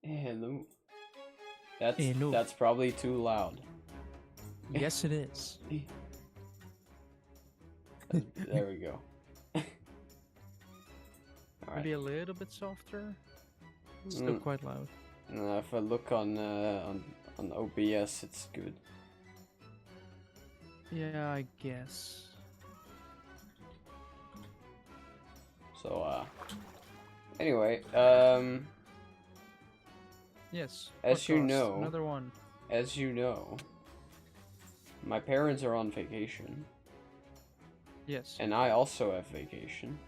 Hello. Hello. That's probably too loud. Yes, it is. There we go. Alright. Maybe a little bit softer. Still quite loud. If I look on OBS, it's good. Yeah, I guess. So anyway, Yes. as you podcast, know, another one. as you know, my parents are on vacation, Yes. and I also have vacation.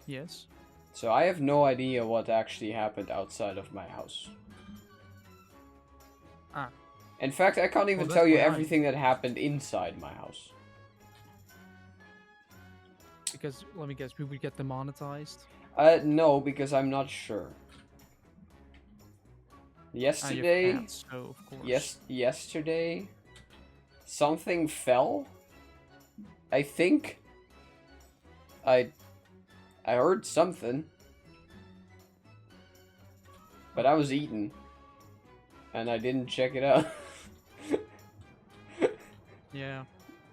Yes. So I have no idea what actually happened outside of my house. Ah. In fact, I can't even Well, tell you that's everything that happened inside my house. Because let me guess, we would get demonetized. No, because I'm not sure. Yesterday, Cats, so of course. yesterday, something fell. I think. I heard something, but I was eating, and I didn't check it out. Yeah.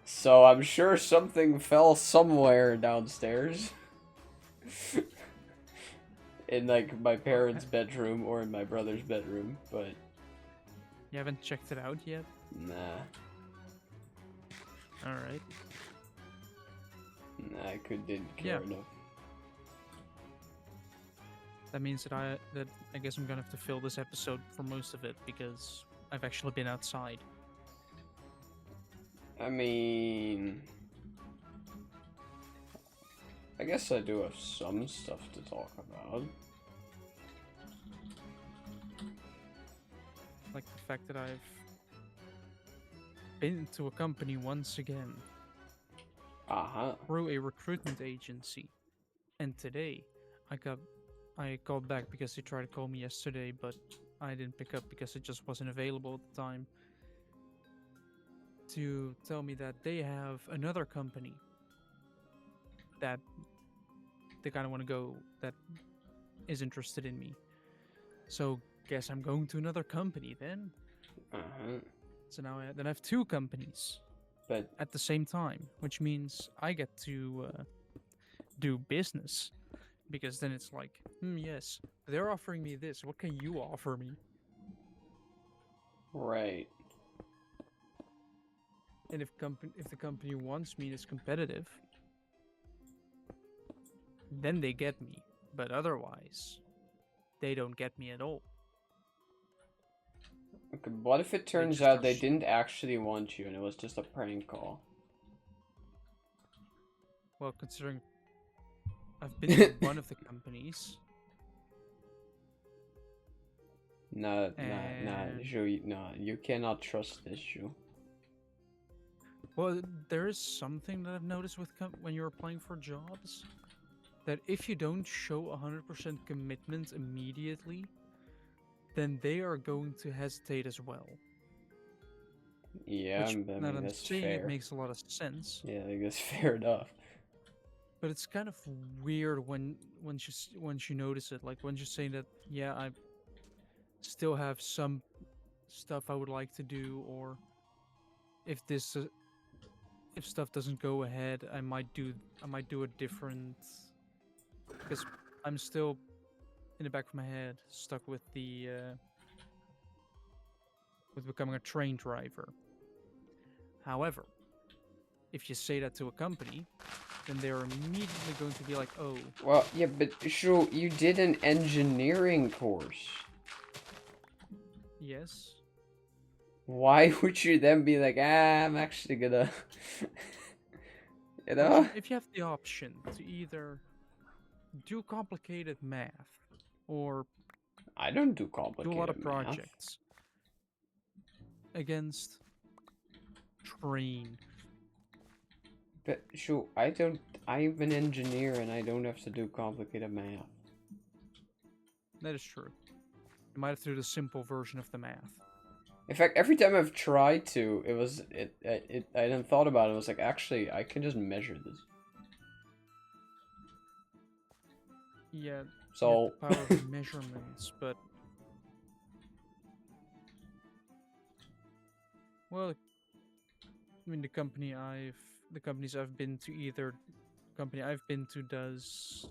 So I'm sure something fell somewhere downstairs. In like my parents' bedroom or in my brother's bedroom, but You haven't checked it out yet? nah. Alright. Nah, I didn't care enough. That means that I guess I'm gonna have to fill this episode for most of it because I've actually been outside. I mean, I guess I do have some stuff to talk about. Like the fact that I've been to a company once again. Through a recruitment agency. And today I called back because they tried to call me yesterday, but I didn't pick up because it just wasn't available at the time. To tell me that they have another company that they kind of want to go that is interested in me. So guess I'm going to another company then. So now I have two companies, but at the same time, which means I get to do business, because then it's like, yes, they're offering me this. What can you offer me? Right. And if the company wants me and is competitive, then they get me. But otherwise, they don't get me at all. Okay, what if it turns out they didn't actually want you and it was just a prank call? Well, considering I've been to one of the companies. Nah, Zhu, you cannot trust this, Zhu. Well, there is something that I've noticed with when you're applying for jobs, that if you don't show 100% commitment immediately, then they are going to hesitate as well. Yeah, Which, I mean, that's fair. It makes a lot of sense. Yeah, I guess fair enough. But it's kind of weird when you notice it. Like when you say that, yeah, I still have some stuff I would like to do, or if if stuff doesn't go ahead, I might do a different, because I'm still in the back of my head stuck with the with becoming a train driver. However, if you say that to a company, then they're immediately going to be like, oh. Well, yeah, but sure, you did an engineering course. Yes. Why would you then be like, I'm actually gonna... you know? If you have the option to either do complicated math or... I don't do complicated math. Do a lot of projects against train. But sure, I'm an engineer and I don't have to do complicated math. That is true. You might have to do the simple version of the math. In fact, every time I've tried to, I hadn't thought about it. I was like, actually, I can just measure this. Yeah. So the power of measurements, but Well, I mean, the companies I've been to, either company I've been to does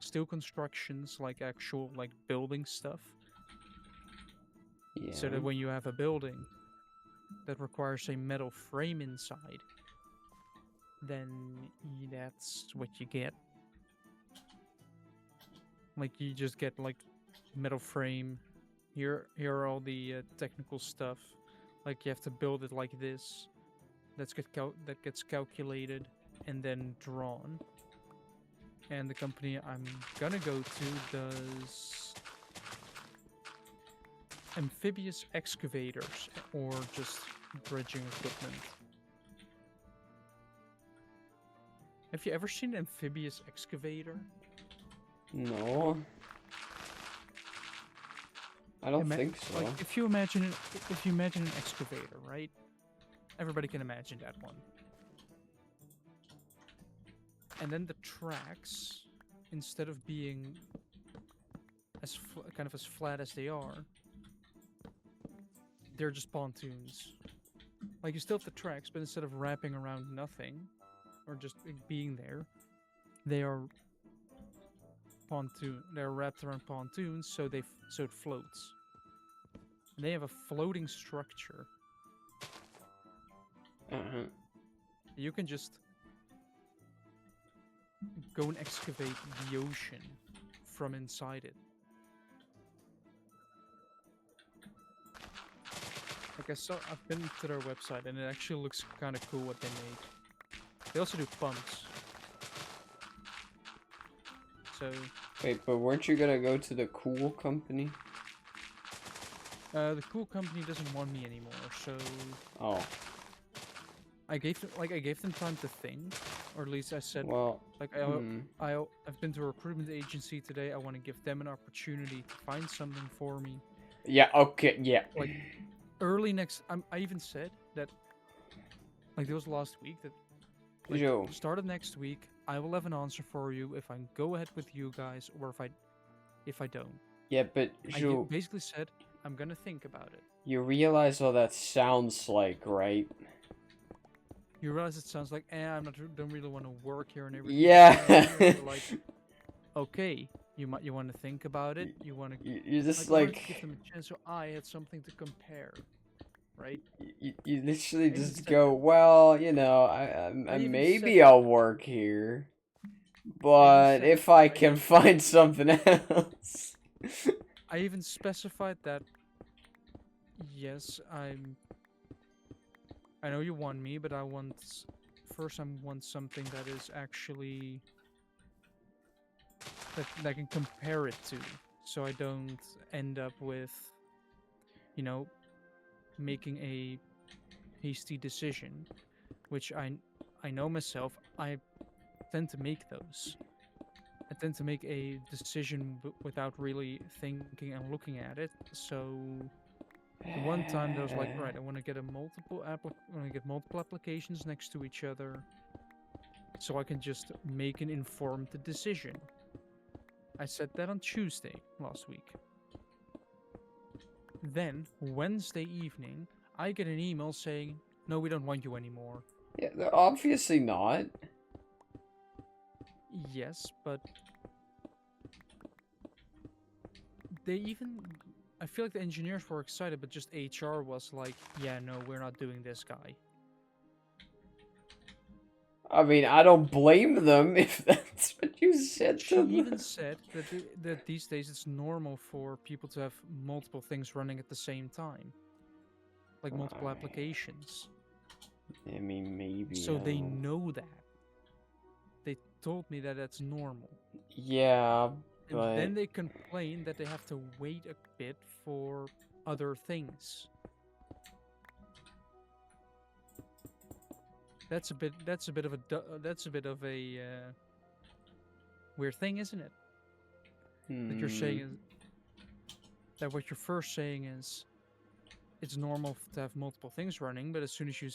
steel constructions, like actual like building stuff. So Yeah. that when you have a building that requires a metal frame inside, then that's what you get. Like you just get like metal frame. Here are all the technical stuff. Like you have to build it like this. That gets calculated and then drawn. And the company I'm gonna go to does amphibious excavators or just dredging equipment. Have you ever seen an amphibious excavator? No. I don't think so. Like if you imagine an excavator, right? Everybody can imagine that one. And then the tracks, instead of being as kind of as flat as they are, they're just pontoons. Like you still have the tracks, but instead of wrapping around nothing or just being there, they are They're wrapped around pontoons, so so it floats. And they have a floating structure. You can just go and excavate the ocean from inside it. Like I've been to their website, and it actually looks kind of cool what they made. They also do pumps. So. Wait, but weren't you gonna go to the cool company? The cool company doesn't want me anymore, so. Oh. I gave them time to think, or at least I said, well, I've been to a recruitment agency today. I want to give them an opportunity to find something for me. Yeah. Okay. Yeah. Like early next, I even said that, like it was last week that, like, start of next week, I will have an answer for you if I go ahead with you guys or if I don't. Yeah, but I basically said I'm gonna think about it. You realize what that sounds like, right? You realize it sounds like, don't really want to work here and everything. Yeah. Like, okay, you want to think about it. You want to. You just give them a chance, so I had something to compare, right? You literally just go, well, you know, maybe I'll work here, but if I can find something else. I even specified that. Yes, I know you want me, but I want something that is actually that I can compare it to, so I don't end up with, you know, making a hasty decision, which I know myself. I tend to make those. I tend to make a decision without really thinking and looking at it. So. The one time that was like, right, I want to get multiple applications next to each other, so I can just make an informed decision. I said that on Tuesday last week. Then Wednesday evening, I get an email saying, "No, we don't want you anymore." Yeah, they're obviously not. Yes, but they even. I feel like the engineers were excited, but just HR was like, yeah, no, we're not doing this guy. I mean, I don't blame them if that's what you said to them. She even said that these days it's normal for people to have multiple things running at the same time. Like multiple applications. I mean, maybe. So they know that. They told me that that's normal. Yeah, but... And then they complain that they have to wait a bit for other things. That's a bit of a weird thing, isn't it? That you're saying is that what you're first saying is it's normal to have multiple things running, but as soon as you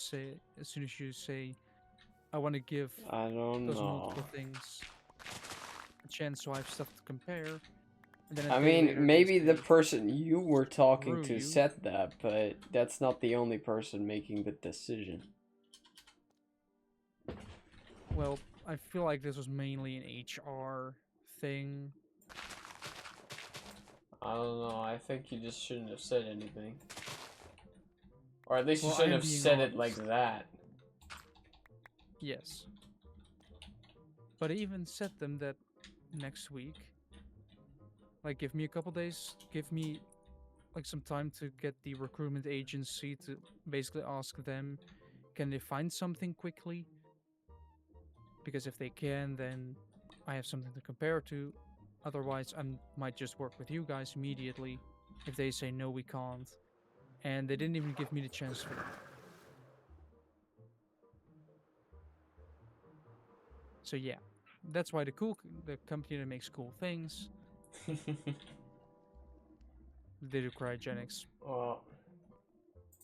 say I want to give those multiple things a chance so I have stuff to compare, And then a I day mean, later they maybe the say, person you were talking screw to you. said that, but that's not the only person making the decision. Well, I feel like this was mainly an HR thing. I don't know, I think you just shouldn't have said anything. Or at least you Well, I shouldn't am have being said it like honest. that. Yes. But I even said them that next week, like, give me a couple days, give me like some time to get the recruitment agency to basically ask them, can they find something quickly? Because if they can, then I have something to compare to. Otherwise, I might just work with you guys immediately if they say no, we can't. And they didn't even give me the chance for that. So yeah, that's why the company that makes cool things, they do cryogenics. Well,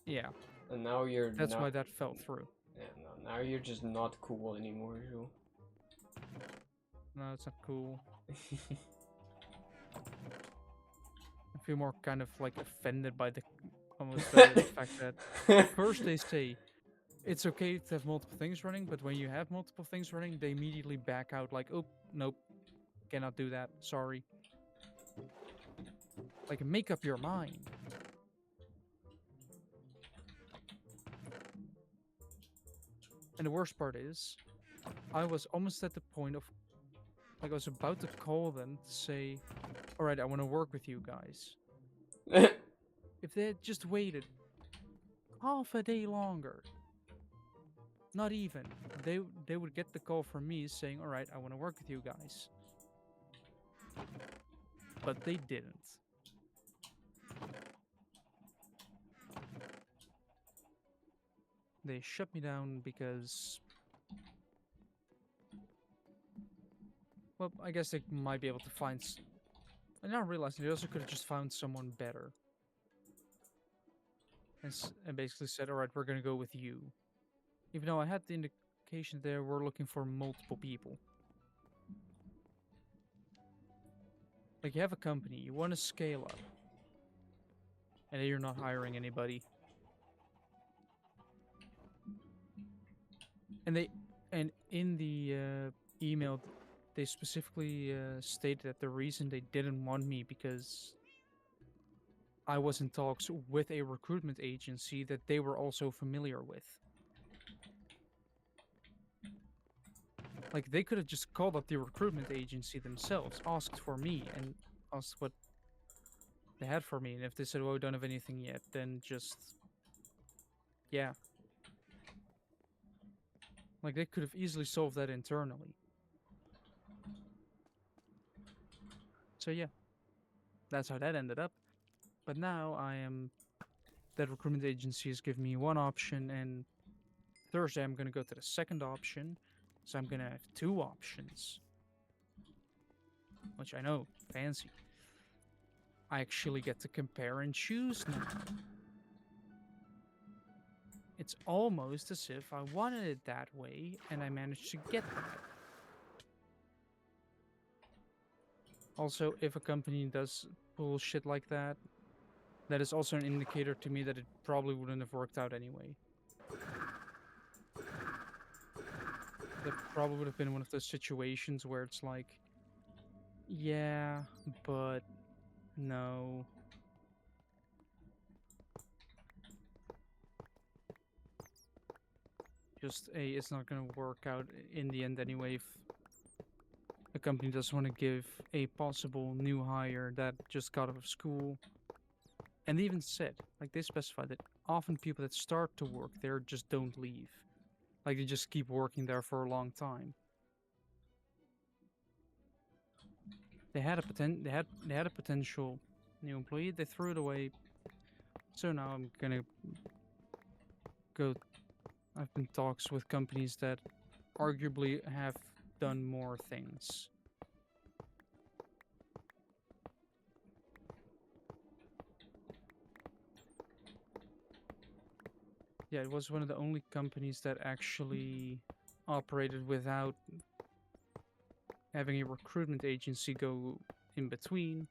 Yeah, and now you're that's why not. that fell through. Yeah, no, now you're just not cool anymore, Joe. No, it's not cool. I feel more kind of like offended by the almost the fact that first they say it's okay to have multiple things running, but when you have multiple things running, they immediately back out like, oh, nope, cannot do that. Sorry. Like, make up your mind. And the worst part is, I was almost at the point of, like, I was about to call them to say, all right, I want to work with you guys. If they had just waited half a day longer, not even, they would get the call from me saying, all right, I want to work with you guys. But they didn't. They shut me down because, well, I guess they might be able to find. And now realizing they also could have just found someone better and basically said, all right, we're going to go with you. Even though I had the indication there we're looking for multiple people. Like, you have a company, you want to scale up, and you're not hiring anybody. And in the email, they specifically stated that the reason they didn't want me because I was in talks with a recruitment agency that they were also familiar with. Like, they could have just called up the recruitment agency themselves, asked for me, and asked what they had for me. And if they said, well, we don't have anything yet, then just, yeah. Like, they could have easily solved that internally. So, yeah, that's how that ended up. But now that recruitment agency has given me one option, and Thursday I'm going to go to the second option. So I'm going to have two options, which I know, fancy. I actually get to compare and choose now. It's almost as if I wanted it that way, and I managed to get that. Also, if a company does bullshit like that, that is also an indicator to me that it probably wouldn't have worked out anyway. That probably would have been one of those situations where it's like, yeah, but no. Just it's not gonna work out in the end anyway if a company doesn't want to give a possible new hire that just got out of school. And they even said, like, they specified that often people that start to work there just don't leave. Like, they just keep working there for a long time. They had a potential new employee. They threw it away. So now I'm gonna go. I've been talks with companies that arguably have done more things. Yeah, it was one of the only companies that actually operated without having a recruitment agency go in between.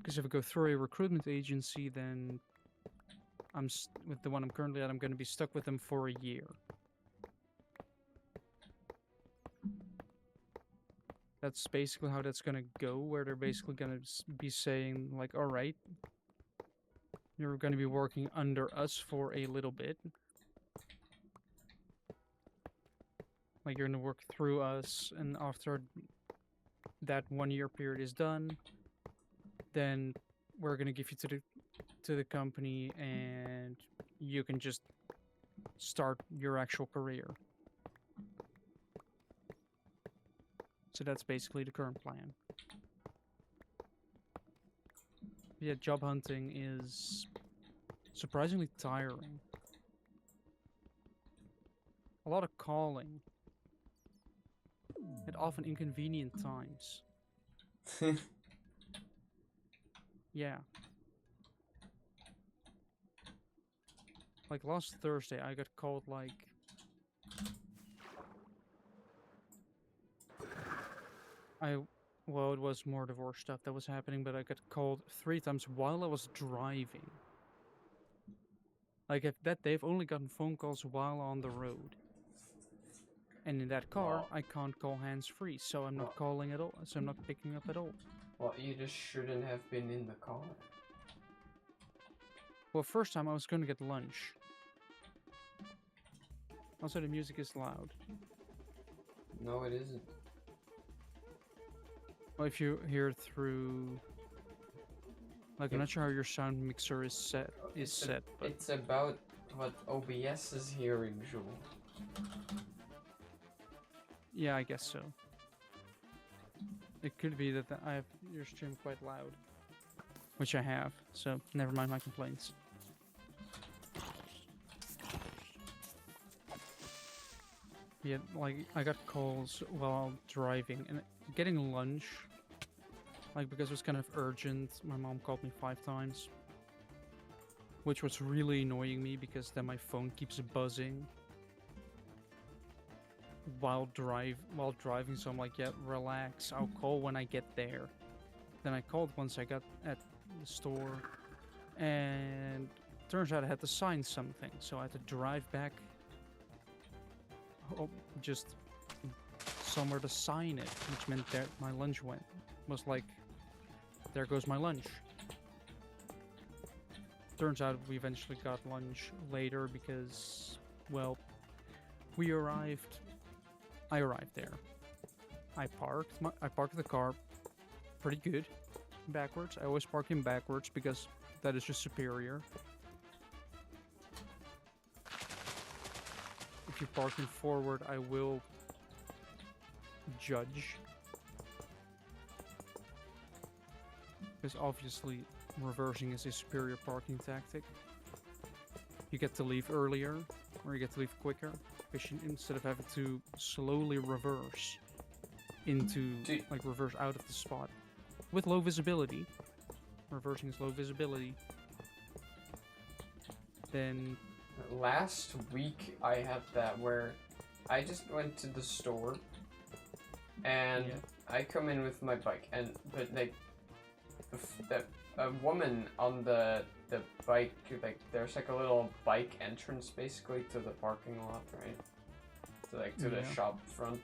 Because if I go through a recruitment agency, then with the one I'm currently at, I'm going to be stuck with them for a year. That's basically how that's going to go, where they're basically going to be saying, like, all right, you're going to be working under us for a little bit. Like, you're going to work through us, and after that 1 year period is done, then we're going to give you to the company, and you can just start your actual career. So that's basically the current plan. Yeah, job hunting is surprisingly tiring. A lot of calling at often inconvenient times. Yeah. Like last Thursday, I got called like... Well, it was more divorce stuff that was happening, but I got called 3 times while I was driving. Like, they've only gotten phone calls while on the road. And in that car, I can't call hands-free, so I'm not calling at all, so I'm not picking up at all. Well, you just shouldn't have been in the car. Well, first time I was going to get lunch. Also, the music is loud. No, it isn't. Well, if you hear it through... Like, I'm not sure how your sound mixer is set, but... It's about what OBS is hearing, Joel. Yeah, I guess so. It could be that I have your stream quite loud. Which I have, so never mind my complaints. Yeah, like, I got calls while driving, and getting lunch, like, because it was kind of urgent, my mom called me 5 times. Which was really annoying me, because then my phone keeps buzzing while driving, so I'm like, yeah, relax, I'll call when I get there. Then I called once I got at the store, and turns out I had to sign something, so I had to drive back just somewhere to sign it, which meant that my lunch was like, there goes my lunch. Turns out we eventually got lunch later because, well, I arrived there. I parked the car pretty good backwards. I always park him backwards because that is just superior. If you park him forward, I will judge. Because obviously reversing is a superior parking tactic. You get to leave earlier, or you get to leave quicker, because instead of having to slowly reverse reverse out of the spot with low visibility. Reversing is low visibility. Then last week I had that where I just went to the store and I come in with my bike, but like a woman on the bike, like there's like a little bike entrance basically to the parking lot, right? To the shop front.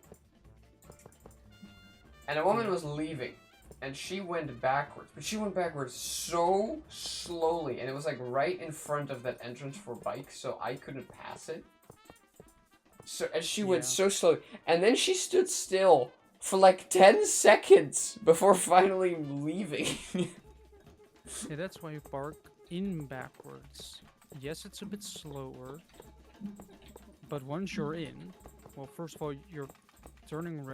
And a woman was leaving, and she went backwards, but she went backwards so slowly, and it was like right in front of that entrance for bikes, so I couldn't pass it. So, and she went so slowly, and then she stood still for like 10 seconds before finally leaving. Yeah, that's why you park in backwards. Yes, it's a bit slower, but once you're in, well, first of all, your turning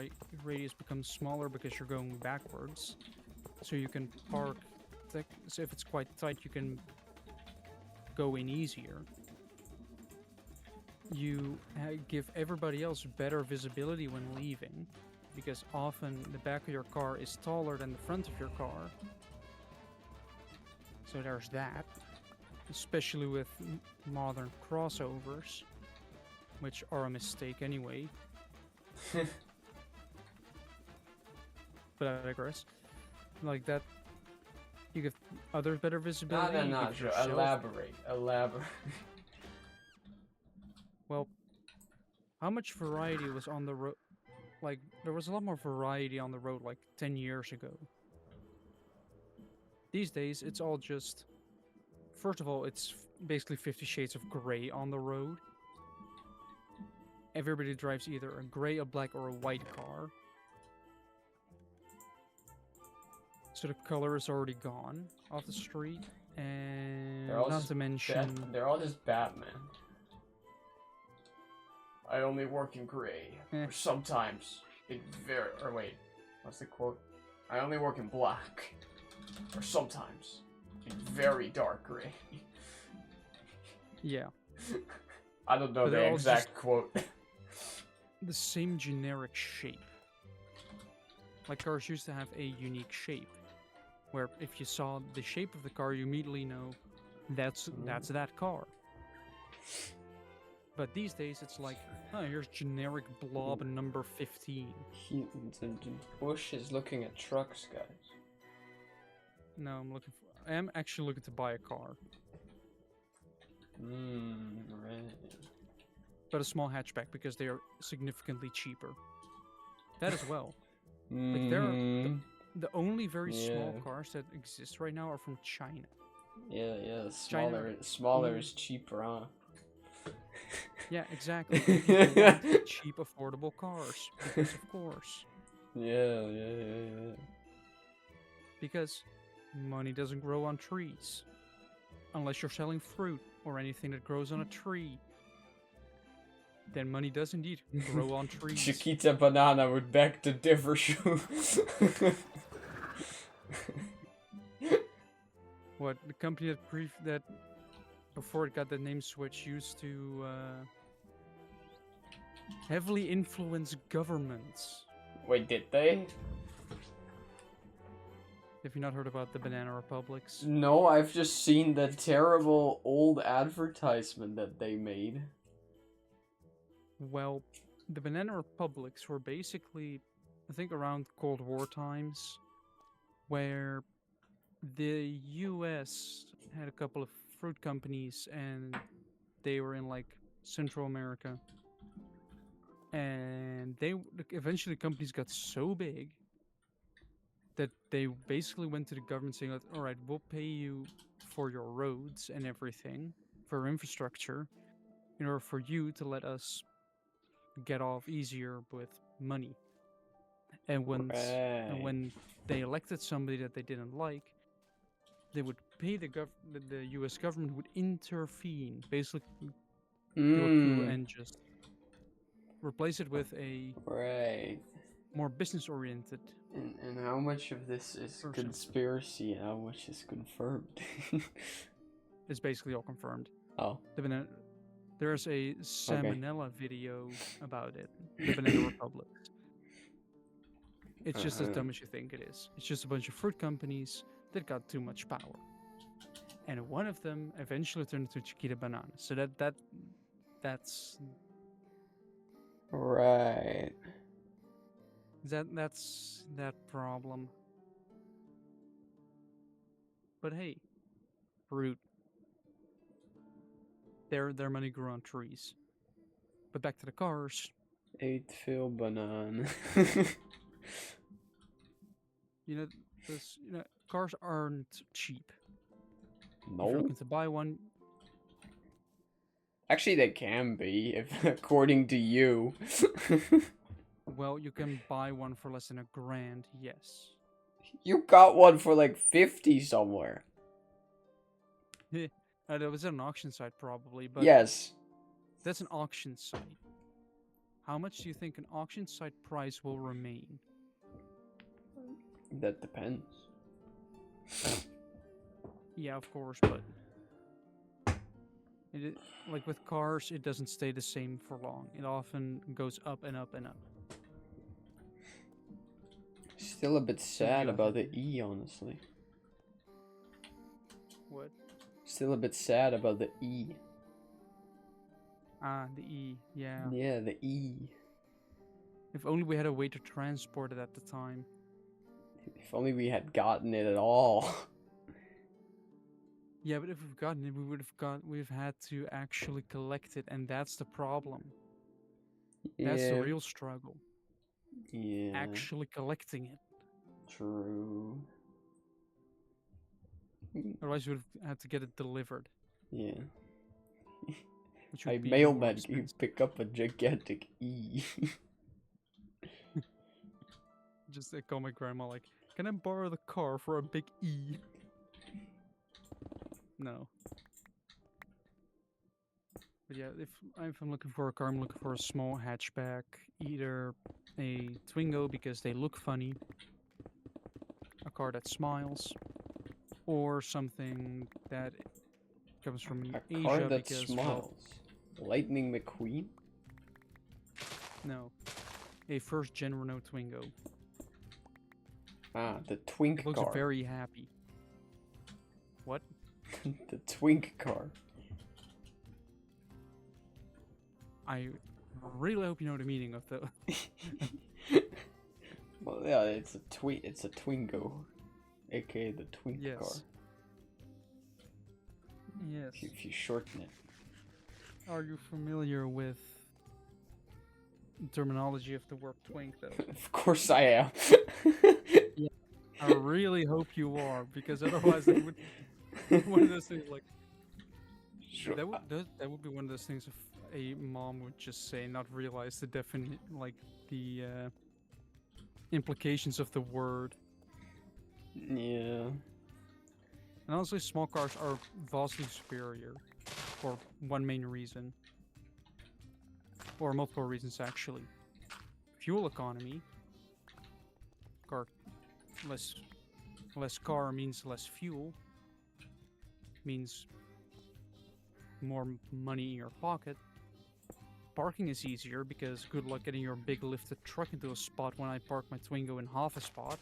radius becomes smaller because you're going backwards, so you can park. So if it's quite tight, you can go in easier. You give everybody else better visibility when leaving, because often the back of your car is taller than the front of your car. So there's that, especially with modern crossovers, which are a mistake anyway. But I digress. Like that, You get other better No, visibility. no, You no, give Joe. yourself. Elaborate. Well, how much variety was on the road? Like, there was a lot more variety on the road like 10 years ago. These days, it's all just. First of all, it's basically 50 Shades of Grey on the road. Everybody drives either a gray, a black, or a white car. So the color is already gone off the street. And not to mention. They're all just Batman. I only work in gray. Or sometimes in what's the quote? I only work in black. Or sometimes in very dark gray. Yeah. I don't know But the they're all exact quote. The same generic shape. Like cars used to have a unique shape, where if you saw the shape of the car, you immediately know that's that car. But these days, it's like, oh, here's generic blob number 15. The Bush is looking at trucks, guys. No, I am actually looking to buy a car. Right. But a small hatchback, because they are significantly cheaper. That as well. Like, there are the only very small cars that exist right now are from China. Yeah, smaller is cheaper, huh? Yeah, exactly. People want cheap, affordable cars, because of course. Yeah. Because money doesn't grow on trees. Unless you're selling fruit or anything that grows on a tree. Then money does indeed grow on trees. Chiquita Banana would beg to differ. What, the company that before it got the name switch used to heavily influence governments. Wait, did they? Have you not heard about the Banana Republics? No, I've just seen the terrible old advertisement that they made. Well, the Banana Republics were basically, I think, around Cold War times, where the US had a couple of fruit companies and they were in like Central America. And eventually companies got so big that they basically went to the government saying, all right, we'll pay you for your roads and everything, for infrastructure, in order for you to let us get off easier with money. And when they elected somebody that they didn't like, they would pay the U.S. government would intervene, basically do a coup and just replace it with a more business-oriented. And how much of this is conspiracy and how much is confirmed? It's basically all confirmed. Oh. There's a Salmonella video about it, the Banana Republic. It's just as dumb as you think it is. It's just a bunch of fruit companies that got too much power. And one of them eventually turned into Chiquita Banana. So that's right. That's that problem. But hey, fruit. Their money grew on trees. But back to the cars. 8 Phil Banana. Cars aren't cheap. No. If you're looking to buy one. Actually, they can be, if according to you. Well, you can buy one for less than $1,000, yes. You got one for like 50 somewhere. That was at an auction site probably, but yes. That's an auction site. How much do you think an auction site price will remain? That depends. Yeah, of course, but like with cars, it doesn't stay the same for long. It often goes up and up and up. Still a bit sad about the E, honestly. What? Still a bit sad about the E. Ah, the E, yeah. Yeah, the E. If only we had a way to transport it at the time. If only we had gotten it at all. Yeah, but if we've gotten it, we've had to actually collect it, and that's the problem. That's the Yeah. real struggle. Yeah. Actually collecting it. True. Otherwise, we would have had to get it delivered, Yeah. which I would be more mailman, you expensive. pick up a gigantic E. Just call my grandma like, "Can I borrow the car for a big E?" No. But yeah, if I'm looking for a car, I'm looking for a small hatchback, either a Twingo because they look funny, a car that smiles, or something that comes from A car Asia that because, well, smiles. Lightning McQueen? no, a first-gen Renault Twingo. Ah, the twink It looks car. very happy. What? The twink car. I really hope you know the meaning of the. Well, yeah, it's a Twingo, aka the twink Yes. car. Yes. If you shorten it. Are you familiar with the terminology of the word twink, though? Of course I am. Yeah. I really hope you are, because otherwise that would be one of those things like Sure. that would be one of those things if a mom would just say, not realize the the implications of the word. Yeah. And honestly, small cars are vastly superior for one main reason, or multiple reasons actually. Fuel economy. Less car means less fuel, means more money in your pocket. Parking is easier because good luck getting your big lifted truck into a spot when I park my Twingo in half a spot.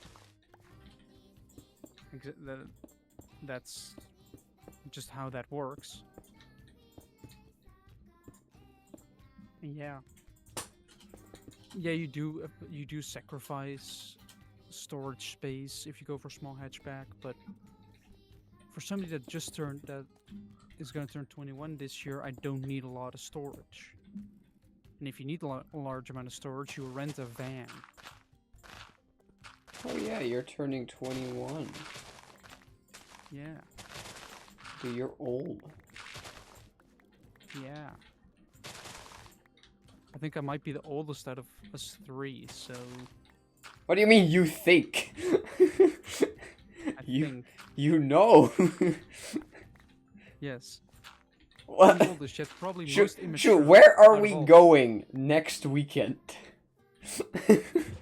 That's just how that works. Yeah. Yeah, you do sacrifice storage space if you go for small hatchback, but for somebody that is going to turn 21 this year, I don't need a lot of storage. And if you need a large amount of storage, you rent a van. Oh yeah, you're turning 21. Yeah. Dude, you're old. Yeah. I think I might be the oldest out of us three, so What do you mean you think? I think. You know. Yes. What? The oldest yet probably most immature. Shoot, where are out we of all. going next weekend?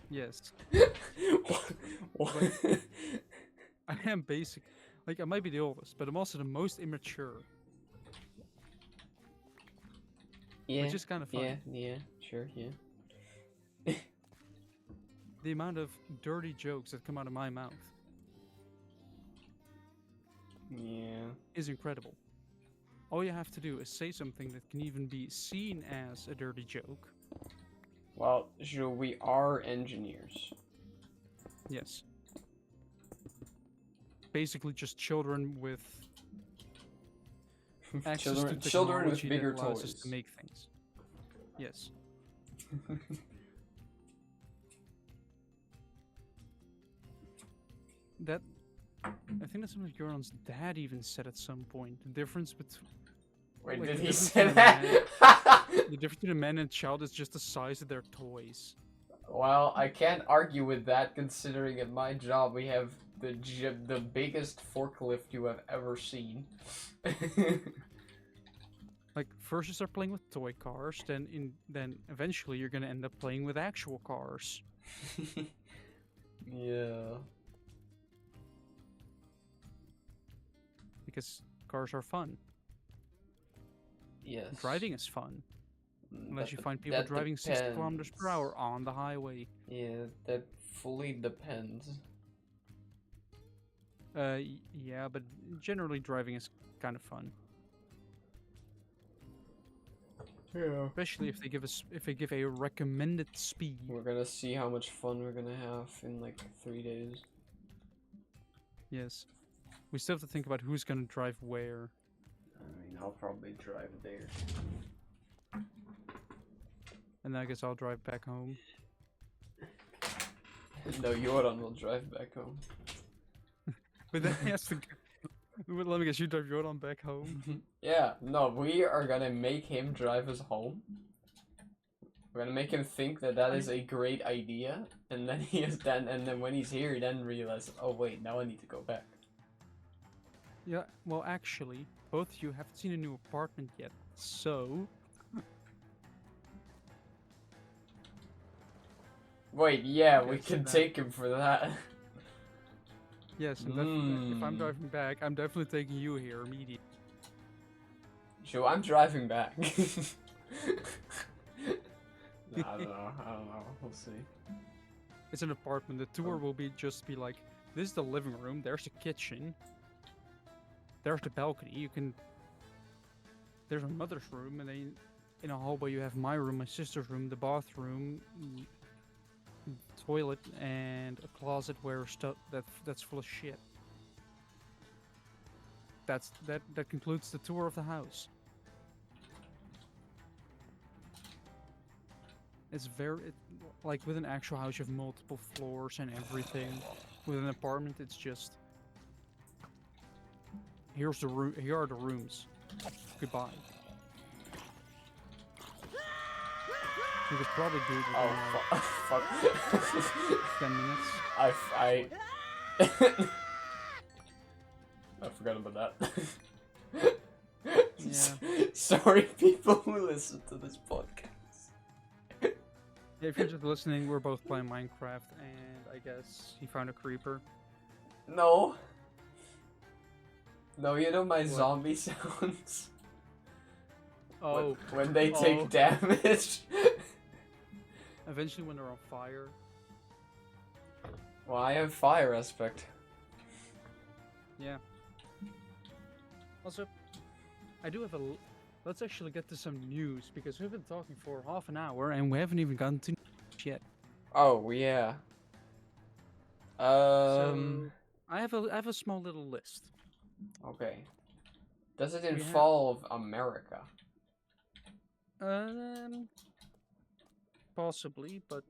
Yes. What? I am basic. Like, I might be the oldest, but I'm also the most immature. Yeah, which is kind of funny. Yeah, sure, yeah. The amount of dirty jokes that come out of my mouth is incredible. All you have to do is say something that can even be seen as a dirty joke. Well, Jules, we are engineers. Yes. Basically just children with access to children with technology bigger that allows us toys. to make things. Yes. I think that's something Göran's dad even said at some point. The difference between... Wait, like, did the he difference say between that? the difference between a man and a child is just the size of their toys. Well, I can't argue with that, considering at my job we have the biggest forklift you have ever seen. Like, first you start playing with toy cars, then eventually you're gonna end up playing with actual cars. Yeah. Because cars are fun. Yes. Driving is fun. Unless you find people that driving 60 depends. kilometers per hour on the highway. Yeah, that fully depends. Yeah, but generally driving is kind of fun. Yeah. Especially if they give a recommended speed. We're gonna see how much fun we're gonna have in like 3 days. Yes. we still have to think about who's gonna drive where. I mean, I'll probably drive there. And then I guess I'll drive back home. No, Joran will drive back home. But then he has to. Let me guess, you drive Jordan back home. Yeah, no, we are gonna make him drive us home. We're gonna make him think that that is a great idea, and then and then when he's here, he then realizes, oh wait, now I need to go back. Yeah, well, actually, both of you haven't seen a new apartment yet, so. Wait, yeah, we Yes, can that- take him for that. Yes, and if I'm driving back, I'm definitely taking you here immediately. So I'm driving back. I don't know. We'll see. It's an apartment. The tour will just be like, this is the living room. There's the kitchen. There's the balcony. There's a mother's room, and then in a hallway you have my room, my sister's room, the bathroom, toilet, and a closet where stuff that's full of shit. That concludes the tour of the house. It's like with an actual house, you have multiple floors and everything. With an apartment, it's just here are the rooms. Goodbye. You could probably do it within fuck. 10 minutes. I forgot about that. Yeah. Sorry, people who listen to this podcast. Yeah, if you're just listening, we're both playing Minecraft, and I guess he found a creeper. No. No, you know my zombie sounds? Oh. When they take damage. Eventually when they're on fire. Well, I have fire aspect. Yeah. Also, I do have let's actually get to some news, because we've been talking for half an hour and we haven't even gotten to news yet. Oh, yeah. So, I have a small little list. Okay. Does it involve America? Possibly, but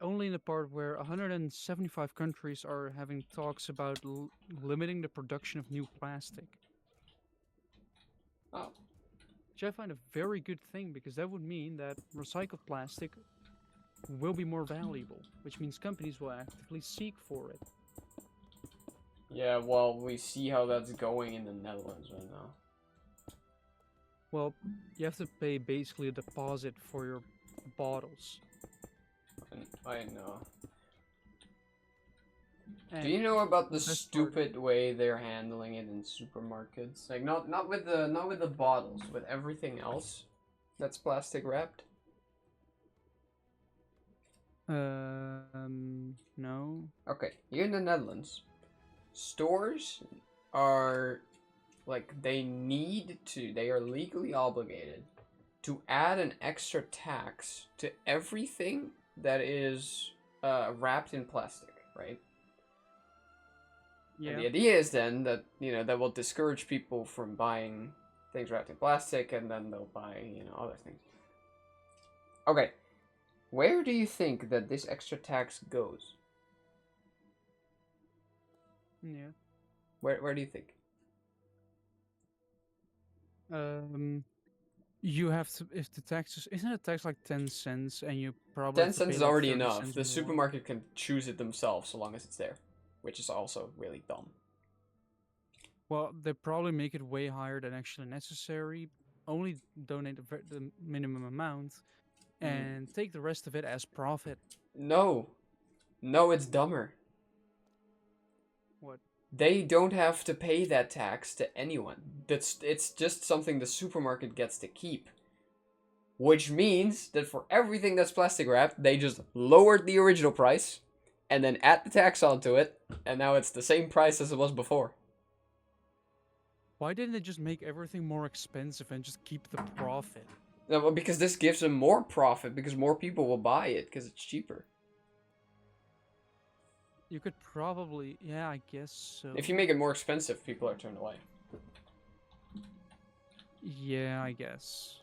only in the part where 175 countries are having talks about limiting the production of new plastic. Oh. Which I find a very good thing, because that would mean that recycled plastic will be more valuable, which means companies will actively seek for it. Yeah, well, we see how that's going in the Netherlands right now. Well, you have to pay basically a deposit for your bottles. I know. And do you know about the stupid way they're handling it in supermarkets? Like not with the bottles, with everything else that's plastic wrapped? No. Okay, here in the Netherlands, stores are like they are legally obligated to add an extra tax to everything that is wrapped in plastic, right? Yeah. And the idea is then that, that will discourage people from buying things wrapped in plastic, and then they'll buy, other things. Okay, where do you think that this extra tax goes? Yeah. Where do you think? You have to, if the tax isn't a tax like 10 cents, and you probably 10 have to pay cents is like already 30 enough. cents The more. supermarket can choose it themselves so long as it's there, which is also really dumb. Well, they probably make it way higher than actually necessary. Only donate the minimum amount, and take the rest of it as profit. No, it's dumber. What? They don't have to pay that tax to anyone. It's just something the supermarket gets to keep. Which means that for everything that's plastic wrapped, they just lowered the original price and then add the tax onto it, and now it's the same price as it was before. Why didn't they just make everything more expensive and just keep the profit? No, well, because this gives them more profit, because more people will buy it because it's cheaper. You could probably, yeah, I guess so. If you make it more expensive, people are turned away. Yeah, I guess.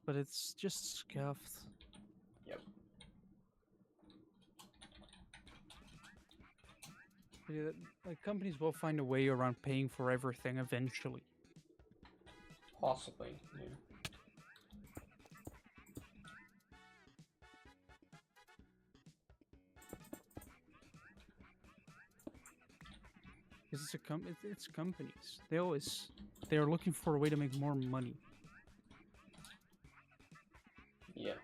But it's just scuffed. Yep. But yeah, like companies will find a way around paying for everything eventually. Possibly, yeah. Because it's companies. They're looking for a way to make more money. Yeah.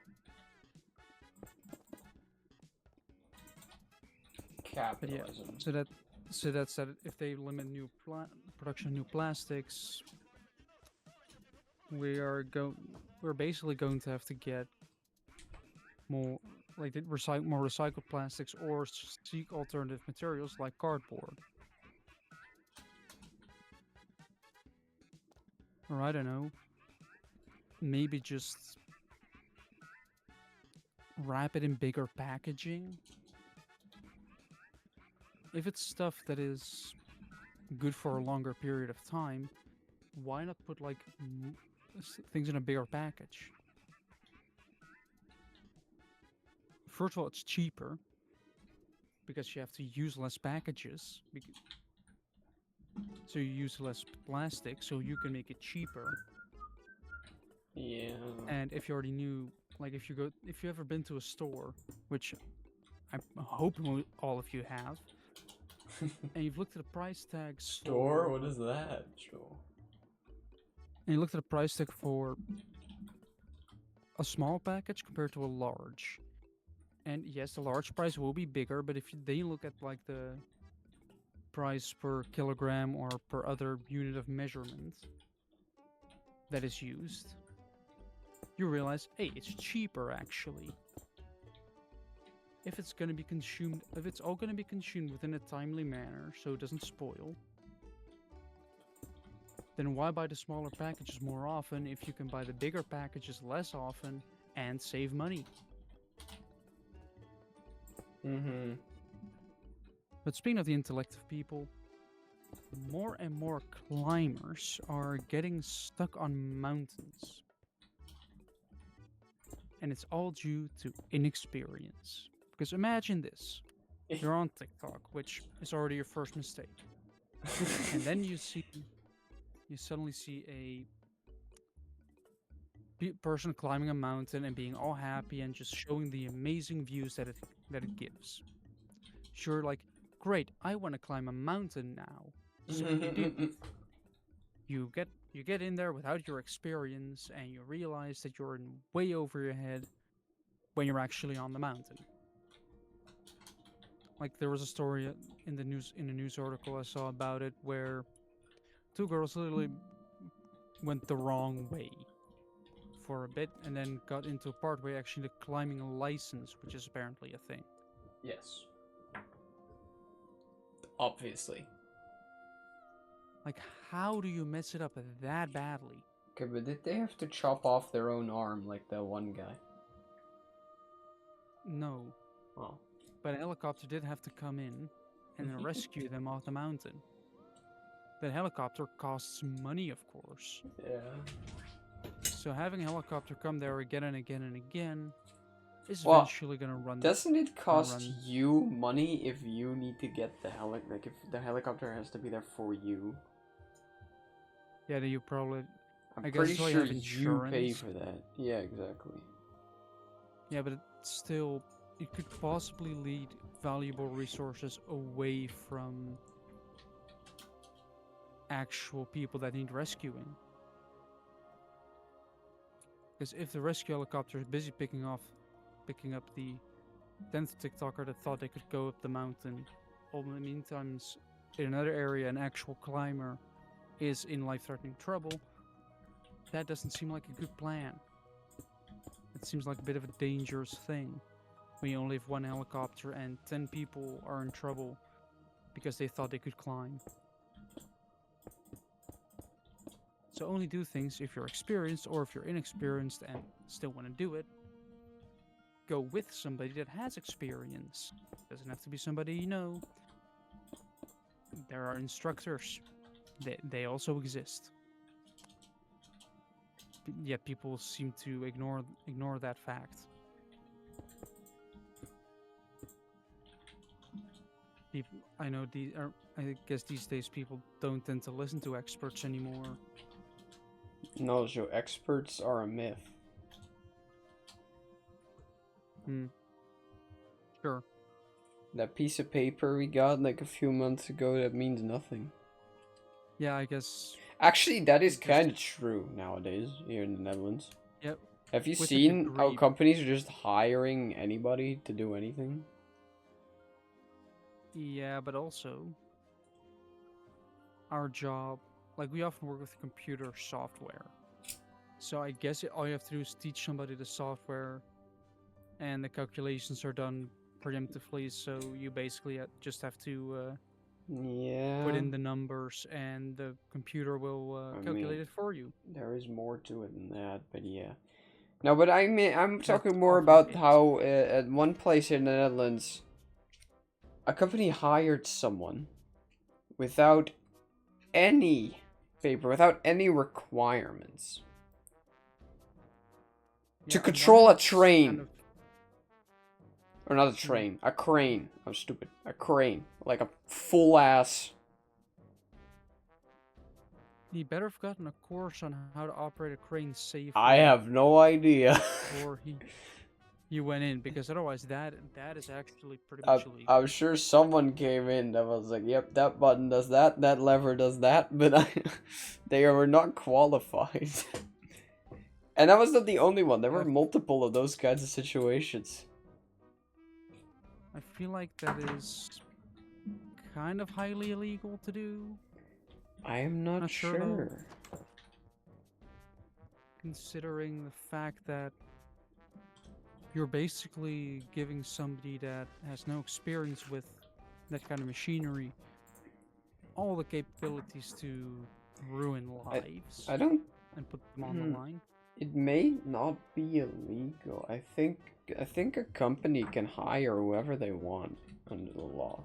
But yeah, Capitalism. so that's that. If they limit production of new plastics, we're basically going to have to get more more recycled plastics or seek alternative materials like cardboard. Or I don't know, maybe just wrap it in bigger packaging. If it's stuff that is good for a longer period of time, why not put like things in a bigger package? First of all, it's cheaper because you have to use less packages. So you use less plastic, so you can make it cheaper. Yeah. And if you already knew, like if you ever been to a store, which I hope all of you have, and you've looked at the price tags Store? What is that? Sure. And you looked at the price tag for a small package compared to a large. And yes, the large price will be bigger, but if then you look at like the price per kilogram or per other unit of measurement that is used, you realize, hey, it's cheaper actually. If it's all going to be consumed within a timely manner so it doesn't spoil, then why buy the smaller packages more often if you can buy the bigger packages less often and save money? Mm-hmm. But speaking of the intellect of people, more and more climbers are getting stuck on mountains. And it's all due to inexperience. Because imagine this. You're on TikTok, which is already your first mistake. And then you suddenly see a person climbing a mountain and being all happy and just showing the amazing views that it gives. Sure, like, great, I want to climb a mountain now. So you do. You get in there without your experience, and you realize that you're in way over your head when you're actually on the mountain. Like there was a story in a news article I saw about it where two girls literally went the wrong way for a bit and then got into a part where actually climbing a license, which is apparently a thing. Yes. Obviously. Like, how do you mess it up that badly? Okay, but did they have to chop off their own arm like that one guy? No. Oh. But a helicopter did have to come in and rescue them off the mountain. That helicopter costs money, of course. Yeah. So having a helicopter come there again and again and again is eventually gonna run. Doesn't it cost you money if you need to get the like if the helicopter has to be there for you? Yeah, you probably. I'm pretty sure you pay for that. Yeah, exactly. Yeah, but still, it could possibly lead valuable resources away from actual people that need rescuing. Because if the rescue helicopter is busy picking up the 10th TikToker that thought they could go up the mountain, while in the meantime, in another area, an actual climber is in life-threatening trouble, that doesn't seem like a good plan. It seems like a bit of a dangerous thing when you only have one helicopter and 10 people are in trouble because they thought they could climb. So only do things if you're experienced, or if you're inexperienced and still want to do it, go with somebody that has experience. Doesn't have to be somebody you know. There are instructors. They also exist. Yet people seem to ignore that fact. People, I know I guess these days people don't tend to listen to experts anymore. No, so experts are a myth. Hmm. Sure. That piece of paper we got like a few months ago, that means nothing. Yeah, I guess. Actually, that is Just kind of true nowadays here in the Netherlands. Yep. Have you With a seen how degree. companies are just hiring anybody to do anything? Yeah, but also our job, like we often work with computer software. So I guess all you have to do is teach somebody the software, and the calculations are done preemptively. So you basically just have to put Yeah. in the numbers, and the computer will I calculate mean, it for you. there is more to it than that, but yeah. No, but I mean, I'm That's talking more often the about case. how at one place in the Netherlands, a company hired someone without any paper, without any requirements, to Yeah, on one control hand, a it's kind train. of. Or not a Hmm. train, a crane. I'm stupid. A crane. Like a full ass. He better have gotten a course on how to operate a crane I safely have no idea. before he went in, because otherwise that is actually pretty much I'm illegal. sure someone came in that was like, yep, that button does that, that lever does that, but they were not qualified. And that was not the only one. There were I multiple of those kinds of situations. I feel like that is kind of highly illegal to do. I am not Not sure though, sure. considering the fact that you're basically giving somebody that has no experience with that kind of machinery all the capabilities to ruin I, lives I don't. and put them on the line. It may not be illegal. I think a company can hire whoever they want under the law.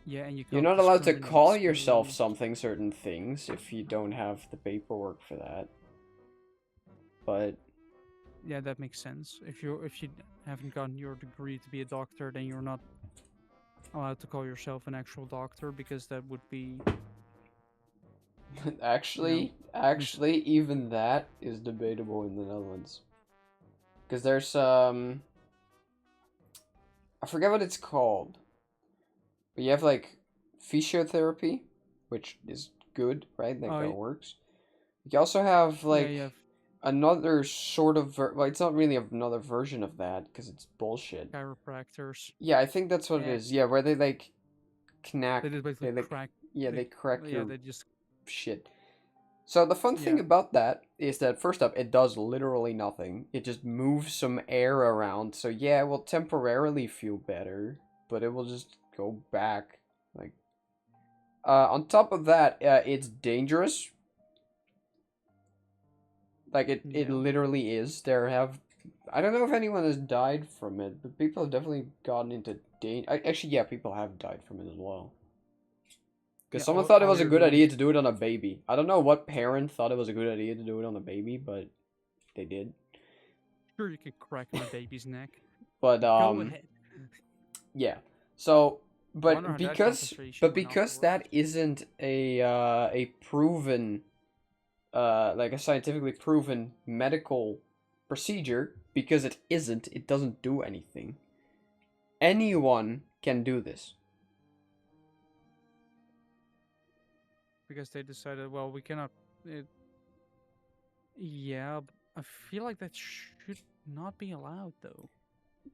Yeah, and you You're can't not allowed to discriminate, call yourself so something certain things if you don't have the paperwork for that. But yeah, that makes sense. If you haven't gotten your degree to be a doctor, then you're not allowed to call yourself an actual doctor, because that would be, you know, mis- actually, even that is debatable in the Netherlands. Because there's I forget what it's called. But you have like physiotherapy, which is good, right? Like that oh works. You also have yeah, like you have another sort of well, it's not really another version of that because it's bullshit. chiropractors. Yeah, I think that's what it Yeah, is. Yeah, where they like they knack, just basically they like crack. yeah, They they crack yeah, your they just shit. So the fun thing yeah. about that is that first up, it does literally nothing. It just moves some air around. So yeah, it will temporarily feel better, but it will just go back. Like on top of that, it's dangerous. Like it Yeah. literally is. There have I don't know if anyone has died from it, but people have definitely gotten into danger. Actually, yeah, people have died from it as well. Because Yeah, someone thought it all was a you're good doing idea is, to do it on a baby. I don't know what parent thought it was a good idea to do it on a baby, but they did. sure, you could crack my baby's neck. But Go ahead. yeah. So, Wonder how that conversation went because afterwards. that isn't a proven like a scientifically proven medical procedure, because it doesn't do anything. Anyone can do this. Because they decided, well, we cannot. It, yeah, I feel like that should not be allowed, though.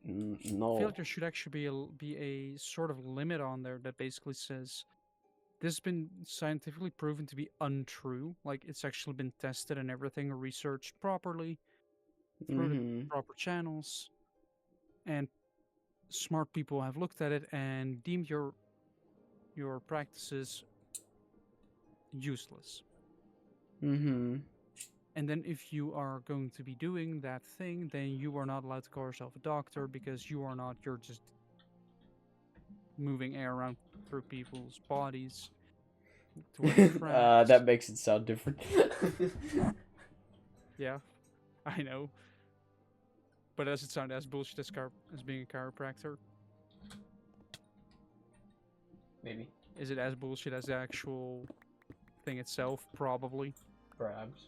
I feel No. like there should actually be a sort of limit on there that basically says this has been scientifically proven to be untrue. Like, it's actually been tested and everything, researched properly through the Mm-hmm. proper channels, and smart people have looked at it and deemed your practices useless. Mm-hmm. And then if you are going to be doing that thing, then you are not allowed to call yourself a doctor because you are not, you're just moving air around through people's bodies to where it cracks. That makes it sound different. Yeah, I know. But does it sound as bullshit as being a chiropractor? Maybe. Is it as bullshit as the actual thing itself? Probably. Perhaps.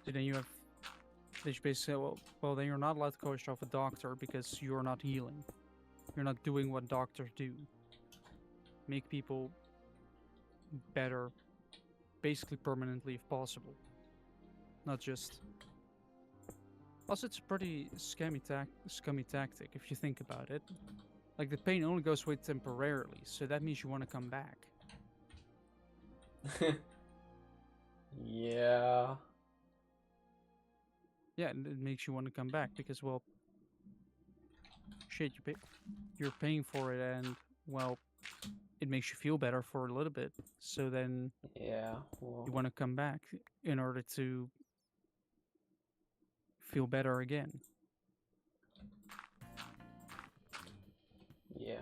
So then you have, they should basically say, well, then you're not allowed to call yourself a doctor because you're not healing. You're not doing what doctors do. Make people better, basically permanently if possible. Not just. Also, it's a pretty scummy tactic if you think about it. Like, the pain only goes away temporarily, so that means you want to come back. Yeah. Yeah, and it makes you want to come back because, well, shit, you're paying for it, and, well, it makes you feel better for a little bit. So then Yeah. Well, you want to come back in order to feel better again. yeah.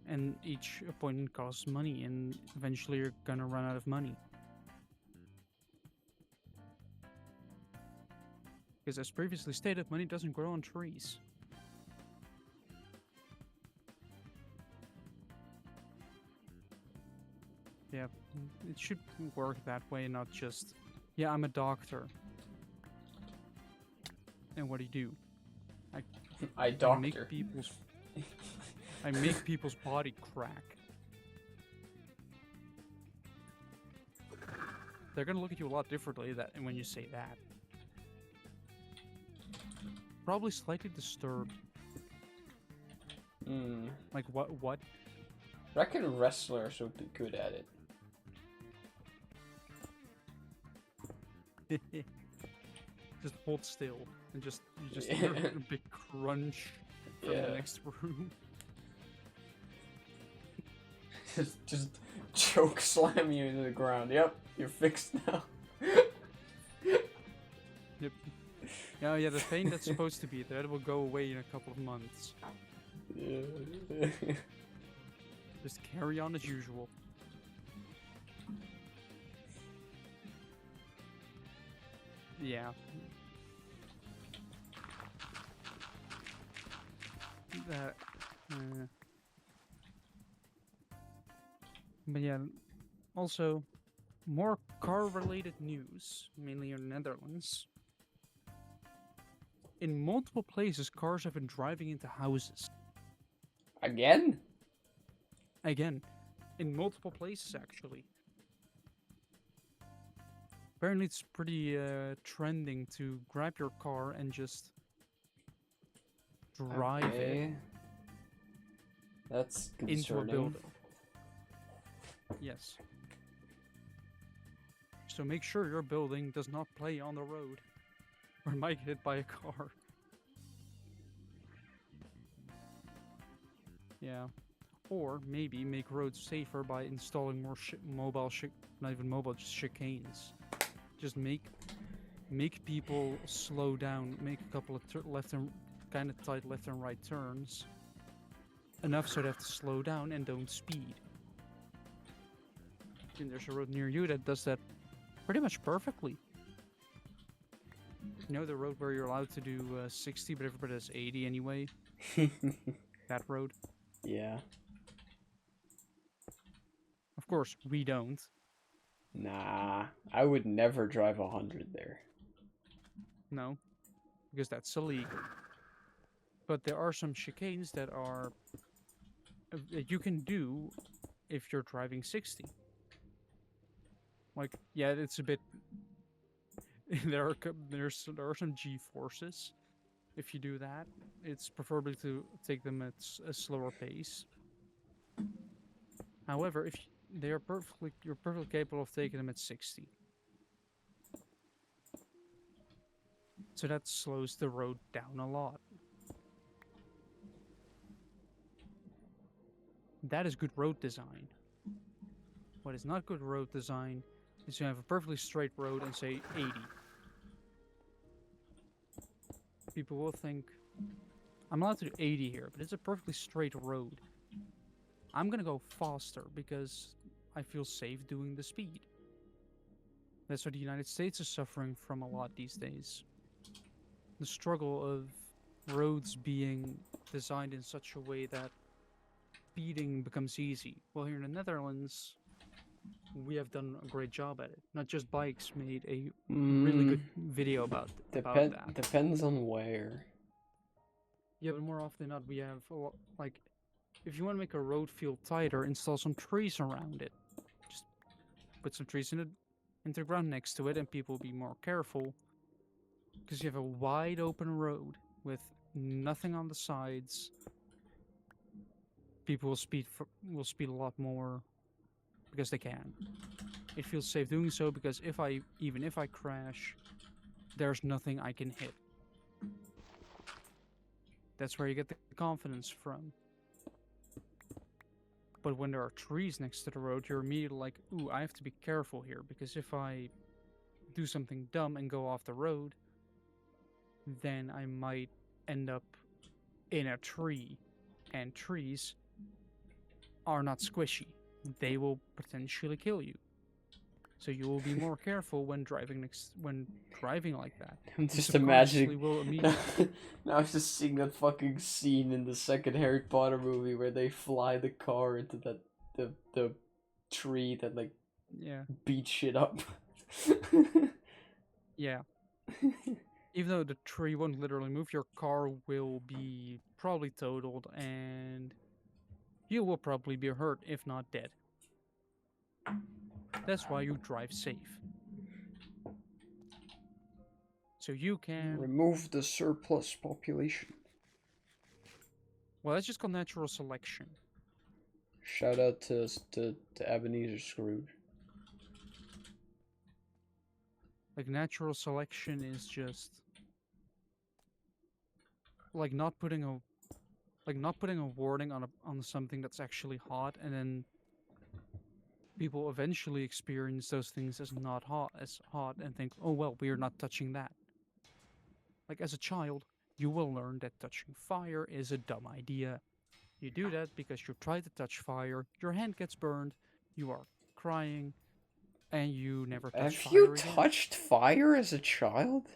And each appointment costs money, and eventually you're gonna run out of money. Because as previously stated, money doesn't grow on trees. Yeah, it should work that way, not just, yeah, I'm a doctor. And what do you do? I I doctor. make people's I make people's body crack. They're gonna look at you a lot differently when you say that. Probably slightly disturbed. Like, what? I reckon wrestlers would be good at it. Just hold still and you just hear a big crunch from the next room. just choke slam you into the ground. Yep, you're fixed now. Yep. Yeah, the pain that's supposed to be there will go away in a couple of months. Just carry on as usual. Yeah. That. But yeah, also, more car-related news, mainly in the Netherlands. In multiple places, cars have been driving into houses. Again? Again, in multiple places, actually. Apparently, it's pretty trending to grab your car and just drive it That's concerning. into a building. Yes. So make sure your building does not play on the road, or might get hit by a car. Yeah. Or maybe make roads safer by installing more not even mobile, just chicanes. Just make people slow down, make a couple of kind of tight left and right turns, enough so they have to slow down and don't speed. And there's a road near you that does that pretty much perfectly. You know, the road where you're allowed to do 60, but everybody does 80 anyway? That road? Yeah. Of course, we don't. Nah, I would never drive 100 there. No, because that's illegal. But there are some chicanes that are that you can do if you're driving 60. Like, yeah, it's a bit. there are some G-forces. If you do that, it's preferably to take them at a slower pace. However, if you're perfectly capable of taking them at 60. So that slows the road down a lot. That is good road design. What is not good road design is you have a perfectly straight road and say 80. People will think, I'm allowed to do 80 here, but it's a perfectly straight road. I'm gonna go faster because I feel safe doing the speed. That's what the United States is suffering from a lot these days. The struggle of roads being designed in such a way that speeding becomes easy. Well, here in the Netherlands, we have done a great job at it. Not Just Bikes made a really good video about that. Depends on where. Yeah, but more often than not, we have like, if you want to make a road feel tighter, install some trees around it. Just put some trees into the ground next to it, and people will be more careful because you have a wide open road with nothing on the sides. People will speed a lot more because they can. It feels safe doing so because even if I crash, there's nothing I can hit. That's where you get the confidence from. But when there are trees next to the road, you're immediately like, ooh, I have to be careful here because if I do something dumb and go off the road, then I might end up in a tree. And trees are not squishy. They will potentially kill you. So you will be more careful when driving like that. I'm just imagining. Now I'm just seeing that fucking scene in the second Harry Potter movie where they fly the car into the tree that like beats shit up. Yeah. Even though the tree won't literally move, your car will be probably totaled and you will probably be hurt, if not dead. That's why you drive safe. So you can remove the surplus population. Well, that's just called natural selection. Shout out to Ebenezer Scrooge. Like natural selection is just like not putting a warning on something that's actually hot, and then people eventually experience those things as not hot and think, oh well, we are not touching that. Like as a child, you will learn that touching fire is a dumb idea. You do that because you try to touch fire, your hand gets burned, you are crying, and you never touch fire again. Have you touched fire as a child?